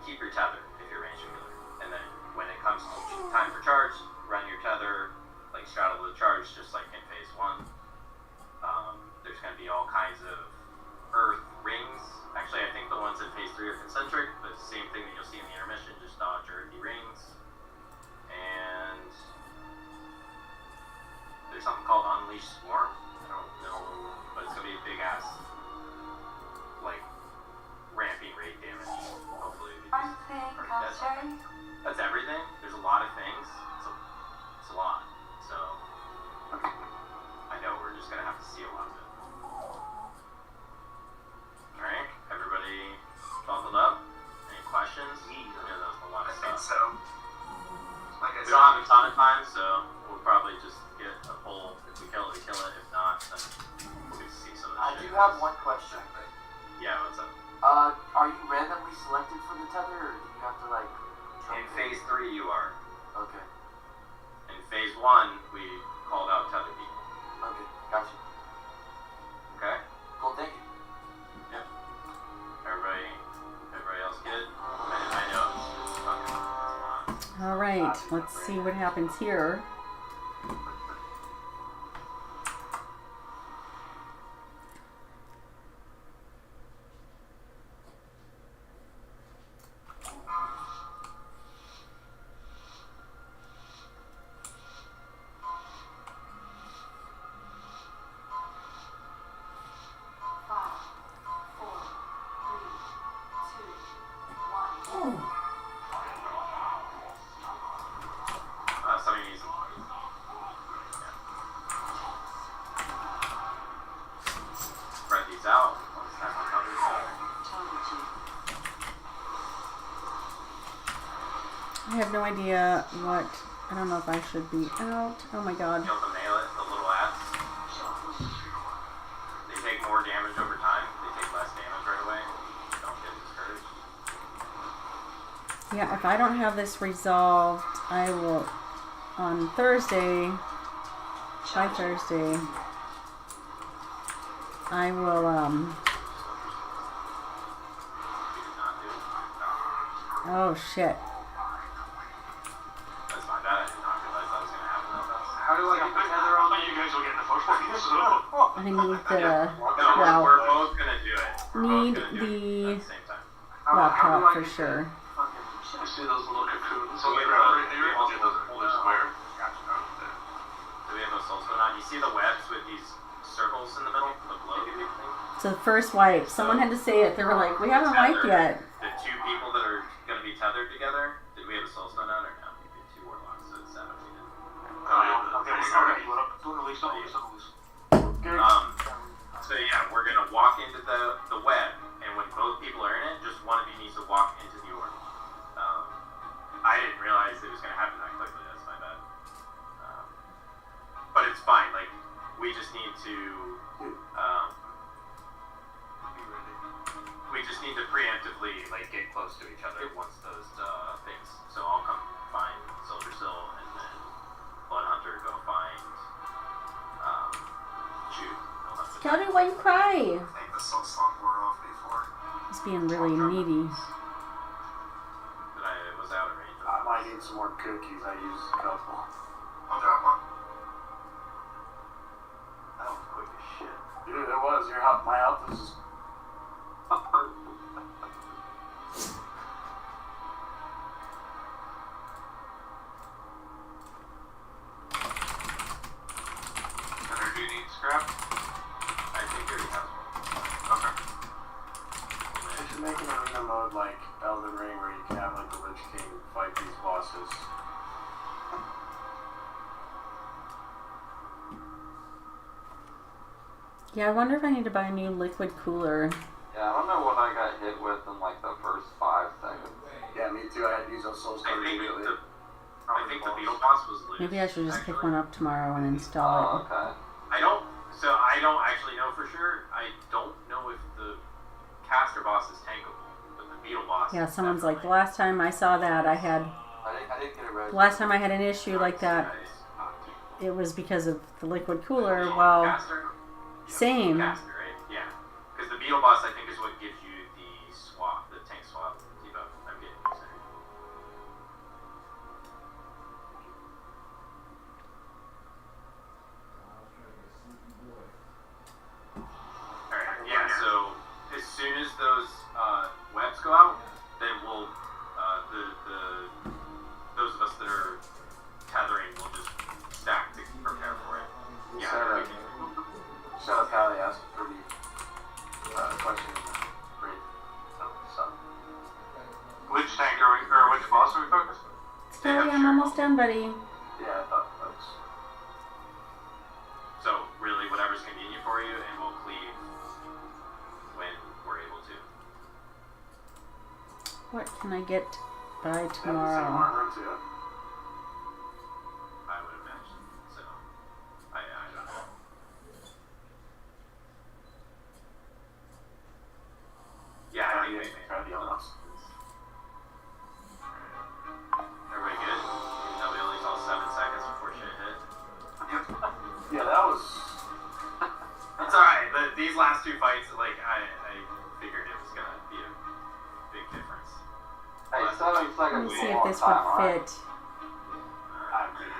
Speaker 3: Keep your tether if you're ranged or healer. And then when it comes to time for charge, run your tether, like straddle the charge, just like in phase 1. There's going to be all kinds of earth rings. Actually, I think the ones in phase 3 are concentric, but it's the same thing that you'll see in the intermission, just dodge earthy rings. And there's something called Unleash Swarm. I don't know, but it's going to be a big ass, like, ramping raid damage. Hopefully we
Speaker 8: I think I'll change.
Speaker 3: That's everything. There's a lot of things. It's a lot. So I know we're just going to have to see a lot of it. Alright, everybody buckled up? Any questions? I know that was a lot of
Speaker 2: I think
Speaker 3: stuff.
Speaker 2: so. Like I
Speaker 3: We
Speaker 2: said,
Speaker 3: don't have a ton of time, so we'll probably just get a poll. If we kill it, we kill it. If not, then we'll get to see some of the
Speaker 7: I
Speaker 3: shit.
Speaker 7: do have one question.
Speaker 3: Yeah, what's up?
Speaker 7: Are you randomly selected for the tether, or do you have to like?
Speaker 3: In phase 3, you are.
Speaker 7: Okay.
Speaker 3: In phase 1, we called out tether people.
Speaker 7: Okay. Gotcha.
Speaker 3: Okay?
Speaker 7: Cool. Thank you.
Speaker 3: Yep. Everybody else good? I know it's fucking it's a lot.
Speaker 4: All right, let's see what happens here.
Speaker 3: Somebody needs spread these out. Let's have a cover.
Speaker 4: I have no idea what. I don't know if I should be out. Oh my god.
Speaker 3: Kill the melee, the little ads. They take more damage over time. They take less damage right away. Don't get discouraged.
Speaker 4: Yeah, if I don't have this resolved, I will on Thursday. By Thursday, I will oh shit.
Speaker 3: That's my bad. I did not realize that was gonna happen.
Speaker 2: how do I get the tether on?
Speaker 9: But you guys will get in the first one, so.
Speaker 4: I need the
Speaker 3: No,
Speaker 4: well,
Speaker 3: we're both gonna do it. We're
Speaker 4: need
Speaker 3: both gonna do it
Speaker 4: the
Speaker 3: at the same time.
Speaker 4: laptop for sure.
Speaker 9: You see those little cocoons
Speaker 10: So
Speaker 9: on
Speaker 10: we
Speaker 9: the
Speaker 10: have
Speaker 9: ground
Speaker 10: a,
Speaker 9: right here?
Speaker 10: we have a whole square.
Speaker 3: Do we have those souls going on? You see the webs with these circles in the middle? The glow thing?
Speaker 4: So the first wipe, someone had to say it. They were like, "We haven't wiped yet."
Speaker 3: The 2 people that are going to be tethered together, did we have a soul stone out or no? We did 2 warlocks, so it's 7 we did.
Speaker 9: Oh, yeah. Okay, we're already lit up. Don't release, don't release, don't release.
Speaker 3: So yeah, we're going to walk into the web, and when both people are in it, just one of you needs to walk into the orb. I didn't realize it was going to happen that quickly. That's my bad. But it's fine. Like, we just need to preemptively like get close to each other once those things. So I'll come find Silver Sill, and then Blood Hunter go find Jude.
Speaker 4: Scotty, why you cry?
Speaker 2: I think the soul song wore off before.
Speaker 4: He's being really needy.
Speaker 3: Was out of range.
Speaker 6: I might need some more cookies. I used a couple.
Speaker 2: I'll drop one.
Speaker 6: That was quick as shit. Dude, it was. My health was just.
Speaker 1: Energy needs scrap?
Speaker 3: I think he already has one.
Speaker 1: Okay.
Speaker 6: mode like Elden Ring where you can have like the Lich King fight these bosses.
Speaker 4: Yeah, I wonder if I need to buy a new liquid cooler.
Speaker 5: Yeah, I don't know what I got hit with in like the first 5 seconds.
Speaker 6: Yeah, me too. I had to use those soul
Speaker 3: I
Speaker 6: stones
Speaker 3: think
Speaker 6: immediately.
Speaker 3: the beetle boss was loose.
Speaker 4: Maybe I should just pick
Speaker 3: actually.
Speaker 4: one up tomorrow and install
Speaker 5: Oh,
Speaker 4: it.
Speaker 5: okay.
Speaker 3: I don't actually know for sure. I don't know if the caster boss is tankable, but the beetle boss.
Speaker 4: Yeah,
Speaker 3: is
Speaker 4: someone's like, the
Speaker 3: definitely-
Speaker 4: last time I saw that, I
Speaker 5: I didn't get it ready.
Speaker 4: last time I had an issue like that, it was because of the liquid cooler. Well,
Speaker 3: Caster?
Speaker 4: same.
Speaker 3: Caster, right? Yeah. Because the beetle boss, I think, is what gives you the swap, the tank swap debuff. I'm getting used to it. Alright, yeah, so as soon as those webs go out, then we'll, those of us that are tethering will just stack to prepare for it. Yeah,
Speaker 6: Sarah,
Speaker 3: we can.
Speaker 6: shout out Callie asked for the question in the break. So.
Speaker 9: Which tank are we, or which boss are we focused?
Speaker 4: Sorry, I'm almost done, buddy.
Speaker 6: Yeah, I thought that was.
Speaker 3: So really, whatever's convenient for you, and we'll cleave when we're able to.
Speaker 4: What can I get by
Speaker 6: Same
Speaker 4: tomorrow?
Speaker 6: armor too.
Speaker 3: I would imagine. So, I don't know. Yeah, I think maybe.
Speaker 6: Try the elements.
Speaker 3: Everybody good? Even though we only saw 7 seconds before shit hit.
Speaker 6: Yeah, that was.
Speaker 3: It's alright, but these last 2 fights, like, I figured it was gonna be a big difference.
Speaker 5: Hey, 7
Speaker 4: Let
Speaker 5: seconds
Speaker 4: me
Speaker 5: is
Speaker 4: see
Speaker 5: a
Speaker 4: if
Speaker 5: long
Speaker 4: this
Speaker 5: time,
Speaker 4: would
Speaker 5: right?
Speaker 4: fit.
Speaker 6: I mean,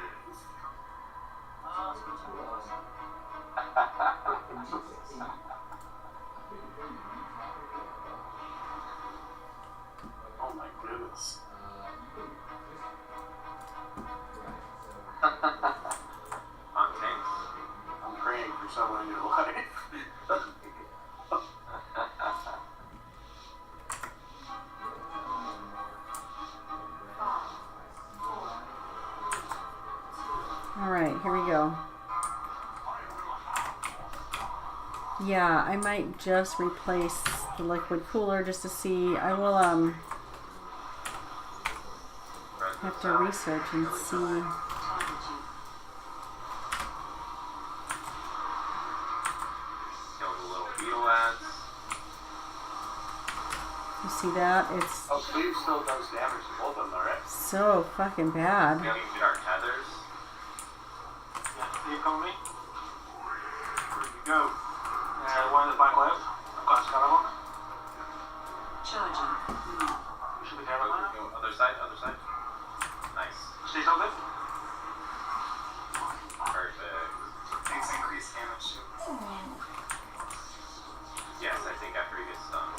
Speaker 6: oh my goodness.
Speaker 3: On tanks.
Speaker 6: I'm praying for someone in your life.
Speaker 4: Alright, here we go. Yeah, I might just replace the liquid cooler just to see. I will have to research and see.
Speaker 3: Kill the little beetle ads.
Speaker 4: You see that? It's
Speaker 6: Oh, Cleve still does damage to both of them, alright?
Speaker 4: so fucking bad.
Speaker 3: We can get our tethers.
Speaker 9: Yeah, you come with me? Where you go? One in the back left. I've got a scan of them.
Speaker 8: Charging.
Speaker 9: You should be there with that.
Speaker 3: Go other side, other side. Nice.
Speaker 9: See something?
Speaker 3: Perfect.
Speaker 2: Things increase damage too.
Speaker 3: Yes, I think after he gets stunned.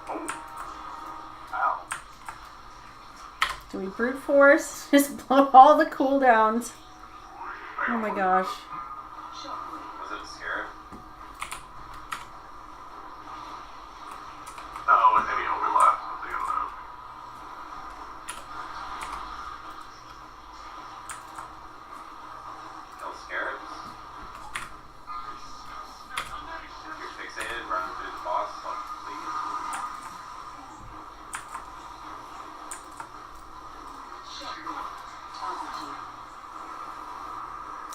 Speaker 6: Oh. Ow.
Speaker 4: Do we brute force? Just blow all the cooldowns. Oh my gosh.
Speaker 3: Was it a scarab?
Speaker 10: Oh, and any overlap with the other.
Speaker 3: Kill scarabs. If you're fixated, run through the boss. Please.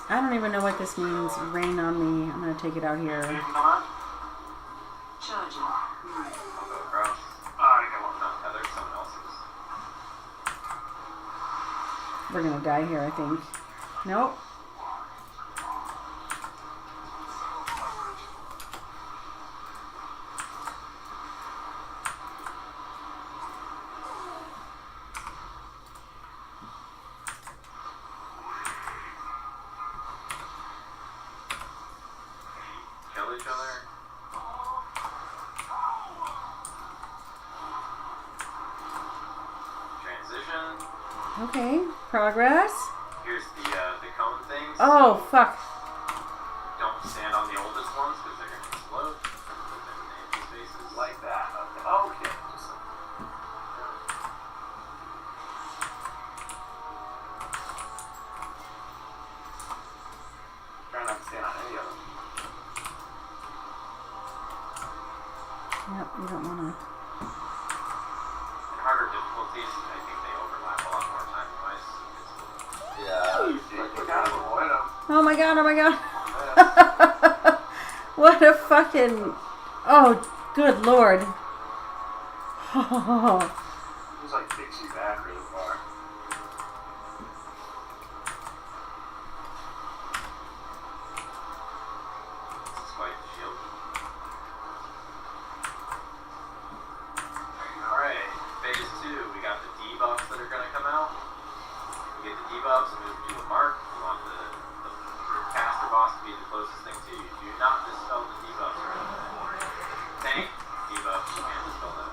Speaker 4: I don't even know what this means. Rain on me. I'm gonna take it out here.
Speaker 9: Anything on that?
Speaker 8: Charging.
Speaker 3: I'll go across.
Speaker 9: I got one.
Speaker 3: Not tether, someone else's.
Speaker 4: We're gonna die here, I think. Nope.
Speaker 3: Kill each other. Transition.
Speaker 4: Okay. Progress.
Speaker 3: Here's the cone things.
Speaker 4: Oh, fuck.
Speaker 3: Don't stand on the oldest ones because they're gonna explode. Put them in empty spaces.
Speaker 6: Like that. Okay. Okay. Just
Speaker 4: Yep, you don't want to.
Speaker 3: In harder difficulties, I think they overlap a lot more time-wise.
Speaker 5: Yeah.
Speaker 6: You gotta avoid them.
Speaker 4: Oh my god, oh my god. What a fucking. Oh, good lord. Oh.
Speaker 6: It was like takes you back really far.
Speaker 3: This is quite the shield. Alright, phase 2, we got the debuffs that are going to come out. We get the debuffs and move to a mark. We want the caster boss to be the closest thing to you. Do not dispel the debuffs or anything. Tank debuffs, you can't dispel that.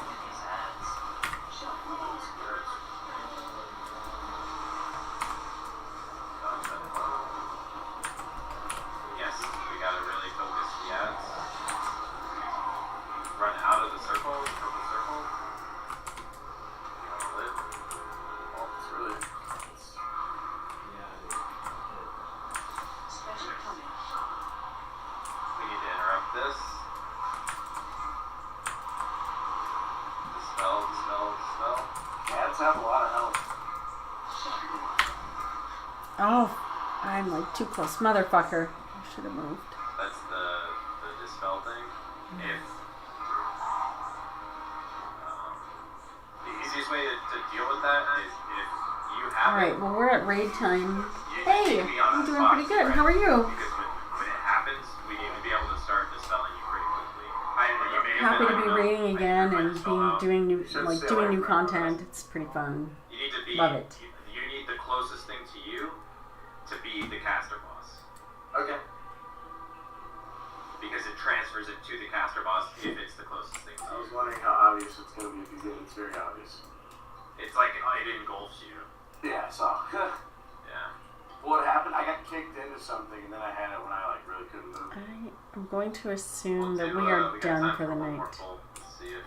Speaker 7: These ads.
Speaker 3: Yes, we gotta really focus the ads. Run out of the circle, purple circle. You wanna live?
Speaker 6: Well, it's really.
Speaker 8: Special coming.
Speaker 3: We need to interrupt this. Dispel, dispel, dispel.
Speaker 6: Cats have a lot of health.
Speaker 4: Oh, I'm like too close. Motherfucker. I should have moved.
Speaker 3: That's the dispel thing. If the easiest way to deal with that is if you have
Speaker 4: Alright,
Speaker 3: it,
Speaker 4: well, we're at raid time.
Speaker 3: you
Speaker 4: Hey,
Speaker 3: need to be on
Speaker 4: I'm
Speaker 3: that
Speaker 4: doing
Speaker 3: box,
Speaker 4: pretty good.
Speaker 3: right?
Speaker 4: How are you?
Speaker 3: Because when it happens, we need to be able to start dispelling you pretty quickly. You may have
Speaker 4: Happy to
Speaker 3: been
Speaker 4: be
Speaker 3: on the-
Speaker 4: raiding again and doing new
Speaker 6: Should
Speaker 4: like
Speaker 6: stay
Speaker 4: doing
Speaker 6: away
Speaker 4: new
Speaker 6: from
Speaker 4: content. It's pretty fun.
Speaker 3: You need to be.
Speaker 4: Love it.
Speaker 3: You need the closest thing to you to be the caster boss.
Speaker 6: Okay.
Speaker 3: Because it transfers it to the caster boss if it's the closest thing to
Speaker 6: I was
Speaker 3: you.
Speaker 6: wondering how obvious it's gonna be if you get it. It's very obvious.
Speaker 3: It's like it engulfs you.
Speaker 6: Yeah, I saw.
Speaker 3: Yeah.
Speaker 6: What happened? I got kicked into something and then I had it when I like really couldn't move.
Speaker 4: I am going to assume that
Speaker 3: We'll
Speaker 4: we
Speaker 3: do,
Speaker 4: are
Speaker 3: we got
Speaker 4: done
Speaker 3: time
Speaker 4: for the
Speaker 3: one more
Speaker 4: night.
Speaker 3: pull. Let's see if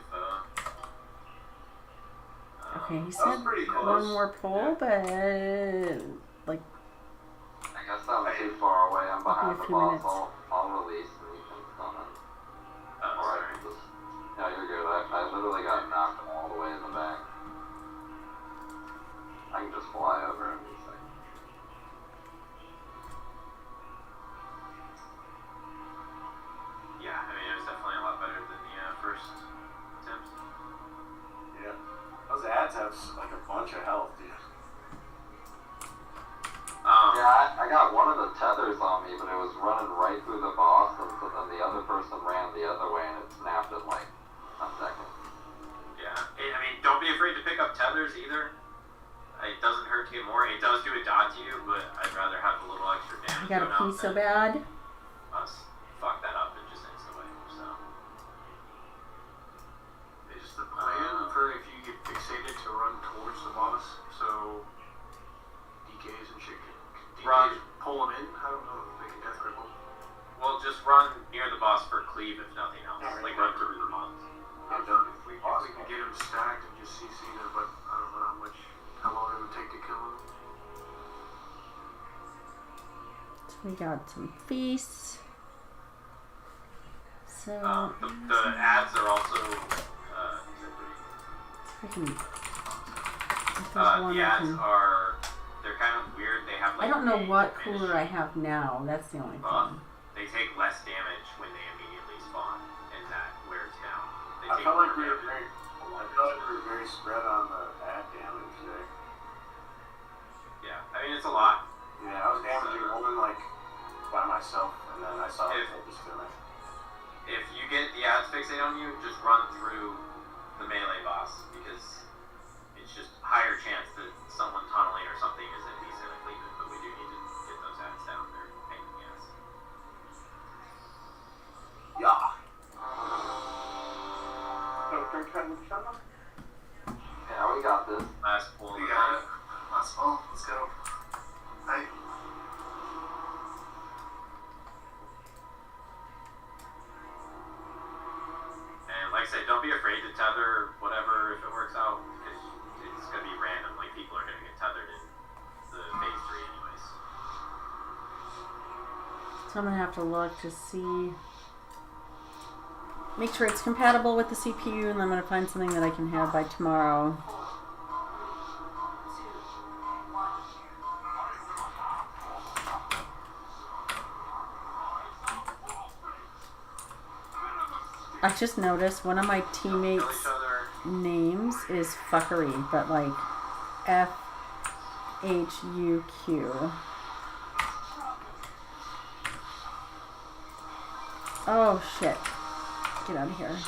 Speaker 4: Okay, he
Speaker 6: That was
Speaker 4: said
Speaker 6: pretty close.
Speaker 4: one more pull, but like
Speaker 5: I guess I'm too far away. I'm behind
Speaker 4: a
Speaker 5: the
Speaker 4: few
Speaker 5: boss.
Speaker 4: minutes.
Speaker 5: I'll release and you can come in.
Speaker 3: oh,
Speaker 5: Or I
Speaker 3: sorry.
Speaker 5: can just. Yeah, you're good. I literally got knocked all the way in the back. I can just fly over him in a second.
Speaker 3: Yeah, I mean it was definitely a lot better than the first attempt.
Speaker 6: Yeah. Those ads have like a bunch of health, dude.
Speaker 5: Yeah, I got one of the tethers on me, but it was running right through the boss, and so then the other person ran the other way, and it snapped in like a second.
Speaker 3: Yeah. I mean, don't be afraid to pick up tethers either. It doesn't hurt to get more. It does do a dot to you, but I'd rather have a little extra
Speaker 4: I
Speaker 3: damage.
Speaker 4: gotta
Speaker 3: going
Speaker 4: pee
Speaker 3: out
Speaker 4: so
Speaker 3: than
Speaker 4: bad.
Speaker 3: us fuck that up and just insta away. So.
Speaker 9: Is the plan for if you get fixated to run towards the boss, so DKs and shit can
Speaker 3: Run.
Speaker 9: pull them in? I don't know, make a death cripple.
Speaker 3: Well, just run near the boss for cleave if nothing else. Like run through the boss.
Speaker 9: If we could get them stacked and just CC them, but I don't know how long it would take to kill them.
Speaker 4: So we got some feasts. So
Speaker 3: The ads are also
Speaker 4: freaking. If there's one
Speaker 3: the
Speaker 4: I
Speaker 3: ads
Speaker 4: can-
Speaker 3: are they're kind of weird. They have like
Speaker 4: I don't know
Speaker 3: a
Speaker 4: what
Speaker 3: diminished
Speaker 4: cooler I have now. That's the only
Speaker 3: buff.
Speaker 4: thing.
Speaker 3: They take less damage when they immediately spawn, and that wears down. They
Speaker 6: I
Speaker 3: take
Speaker 6: felt
Speaker 3: more
Speaker 6: like we were
Speaker 3: damage.
Speaker 6: very spread on the ad damage there.
Speaker 3: Yeah, I mean it's a lot.
Speaker 6: Yeah, I was damaging one like by myself, and then I saw it just finish.
Speaker 3: If you get the ads fixate on you, just run through the melee boss because it's just higher chance that someone tunneling or something is at least gonna cleave it. But we do need to get those ads down there. Pain in the ass.
Speaker 6: Yeah.
Speaker 5: Yeah, we got this.
Speaker 3: Last pull.
Speaker 2: We got it. Last ball. Let's go. Hey.
Speaker 3: And like I said, don't be afraid to tether whatever if it works out. It's gonna be random. Like people are gonna get tethered in the phase 3 anyways.
Speaker 4: So So I'm gonna have to look to see, make sure it's compatible with the CPU, and I'm gonna find something that I can have by tomorrow. I just noticed one of my teammates' names is Fuckery, but like FHUQ. Oh shit. Get out of here.
Speaker 3: Alright,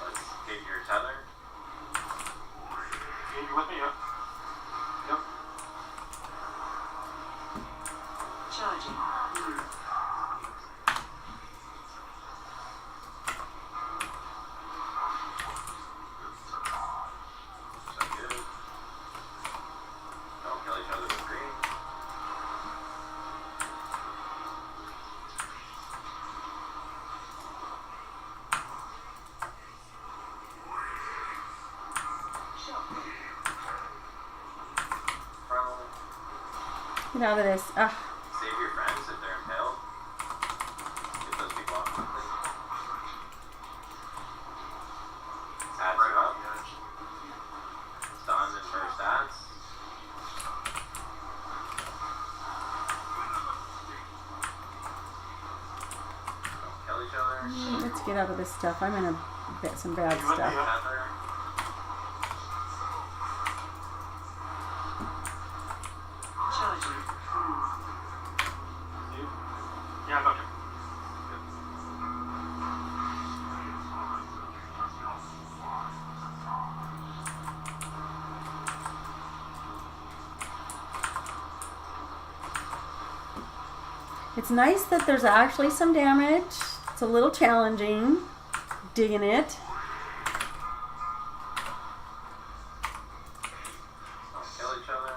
Speaker 3: let's get your tether.
Speaker 9: You with me? Yep. Yep.
Speaker 8: Charging.
Speaker 3: So good. Don't kill each other with green. Frontal.
Speaker 4: Get out of this. Ah.
Speaker 3: Save your friends if they're impaled. Get those people off quickly. Adds you up. Stun and burst adds. Don't kill each other.
Speaker 4: Let's get out of this stuff. I'm in some bad stuff.
Speaker 3: Tether.
Speaker 8: Charging.
Speaker 9: Yeah, I got you.
Speaker 4: It's nice that there's actually some damage. It's a little challenging. Digging it.
Speaker 3: Don't kill each other.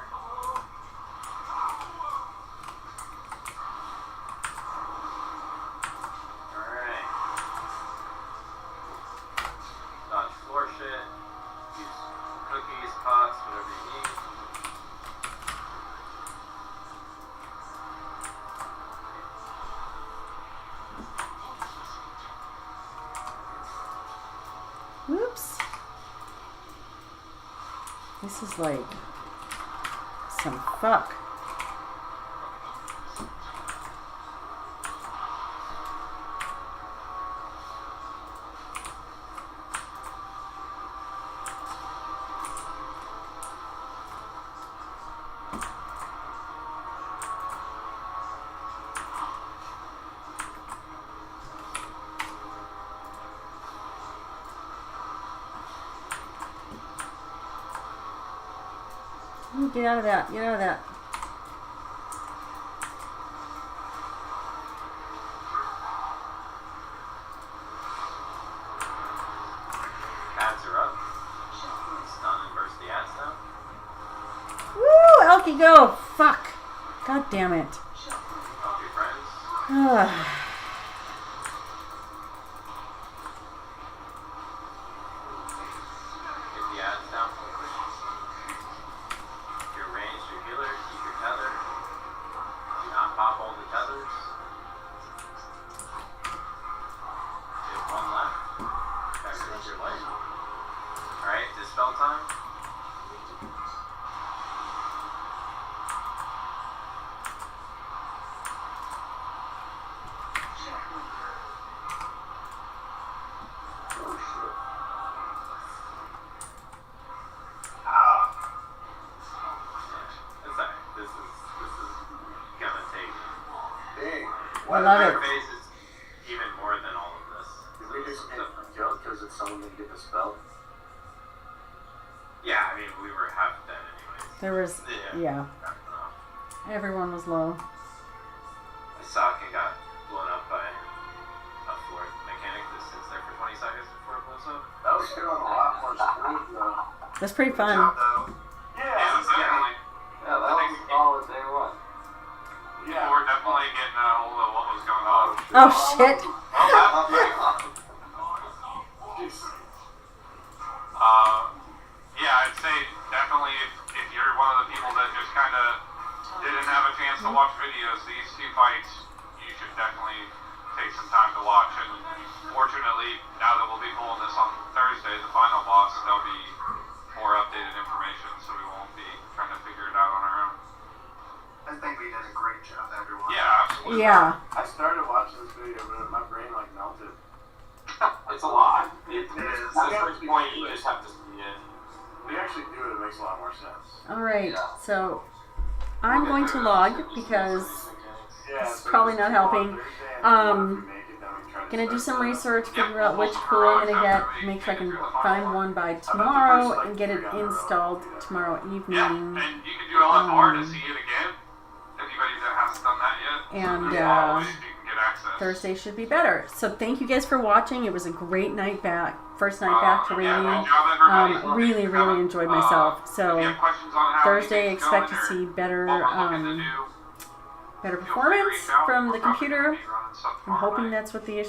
Speaker 3: Alright. Dodge floor shit. Use cookies, pots, whatever you need.
Speaker 4: Whoops. This is like some fuck. Get out of that. Get out of that.
Speaker 3: Cats are up. Stun and burst the ads now.
Speaker 4: Woo! Elkie, go! Fuck! God damn it.
Speaker 3: Help your friends. Get the ads down quickly. Your range, your healer, keep your tether. Do not pop all the tethers. You have one left. Back to your life. Alright, dispel time. It's alright. This is gonna take.
Speaker 6: Hey,
Speaker 4: I love
Speaker 3: Your
Speaker 4: it.
Speaker 3: phase is even more than all of this.
Speaker 6: did we just get killed because it's someone didn't get the spell?
Speaker 3: Yeah, I mean, we were half dead anyways.
Speaker 4: There was, yeah. Everyone was low.
Speaker 3: Sokka got blown up by a fourth mechanic that sits there for 20 seconds before it blows up.
Speaker 6: That was feeling a lot more smooth though.
Speaker 4: That's pretty
Speaker 2: Good
Speaker 4: fun.
Speaker 2: job, though.
Speaker 9: Yeah,
Speaker 1: Yeah, definitely.
Speaker 5: Yeah, that was solid day one.
Speaker 1: People were definitely getting a hold of what was going on.
Speaker 4: Oh shit!
Speaker 1: Yeah, I'd say definitely if you're one of the people that just kind of didn't have a chance to watch videos, these two fights you should definitely take some time to watch. And fortunately, now that we'll be pulling this on Thursday, the final boss, there'll be more updated information, so we won't be trying to figure it out on our own.
Speaker 2: I think we did a great job, everyone.
Speaker 1: Yeah, absolutely.
Speaker 4: Yeah.
Speaker 6: I started watching this video, but my brain like melted.
Speaker 3: It's a lot.
Speaker 2: It is.
Speaker 3: At a certain point, you just have to see it.
Speaker 6: When you actually do it, it makes a lot more sense.
Speaker 4: All right. So I'm going to log because
Speaker 6: Yeah,
Speaker 4: it's probably not helping. Gonna do some research, figure out which crew I'm gonna get, make sure I can find one by tomorrow and get it installed tomorrow
Speaker 1: Yeah,
Speaker 4: evening.
Speaker 1: and you can do LFR to see it again. Anybody that hasn't done that yet.
Speaker 4: And
Speaker 1: There's a lot of ways you can get access.
Speaker 4: Thursday should be better. So thank you guys for watching. It was a great night back. First night back to
Speaker 1: Yeah,
Speaker 4: Rainy.
Speaker 1: good job, everybody.
Speaker 4: Really enjoyed myself.
Speaker 1: If you
Speaker 4: So
Speaker 1: have questions on how
Speaker 4: Thursday
Speaker 1: everything's
Speaker 4: expect to
Speaker 1: going
Speaker 4: see better
Speaker 1: or what we're looking to do,
Speaker 4: better
Speaker 1: feel free to
Speaker 4: performance
Speaker 1: reach out.
Speaker 4: from
Speaker 1: We're
Speaker 4: the
Speaker 1: probably
Speaker 4: computer.
Speaker 1: gonna be running stuff
Speaker 4: I'm
Speaker 1: tomorrow
Speaker 4: hoping
Speaker 1: night.
Speaker 4: that's what the issue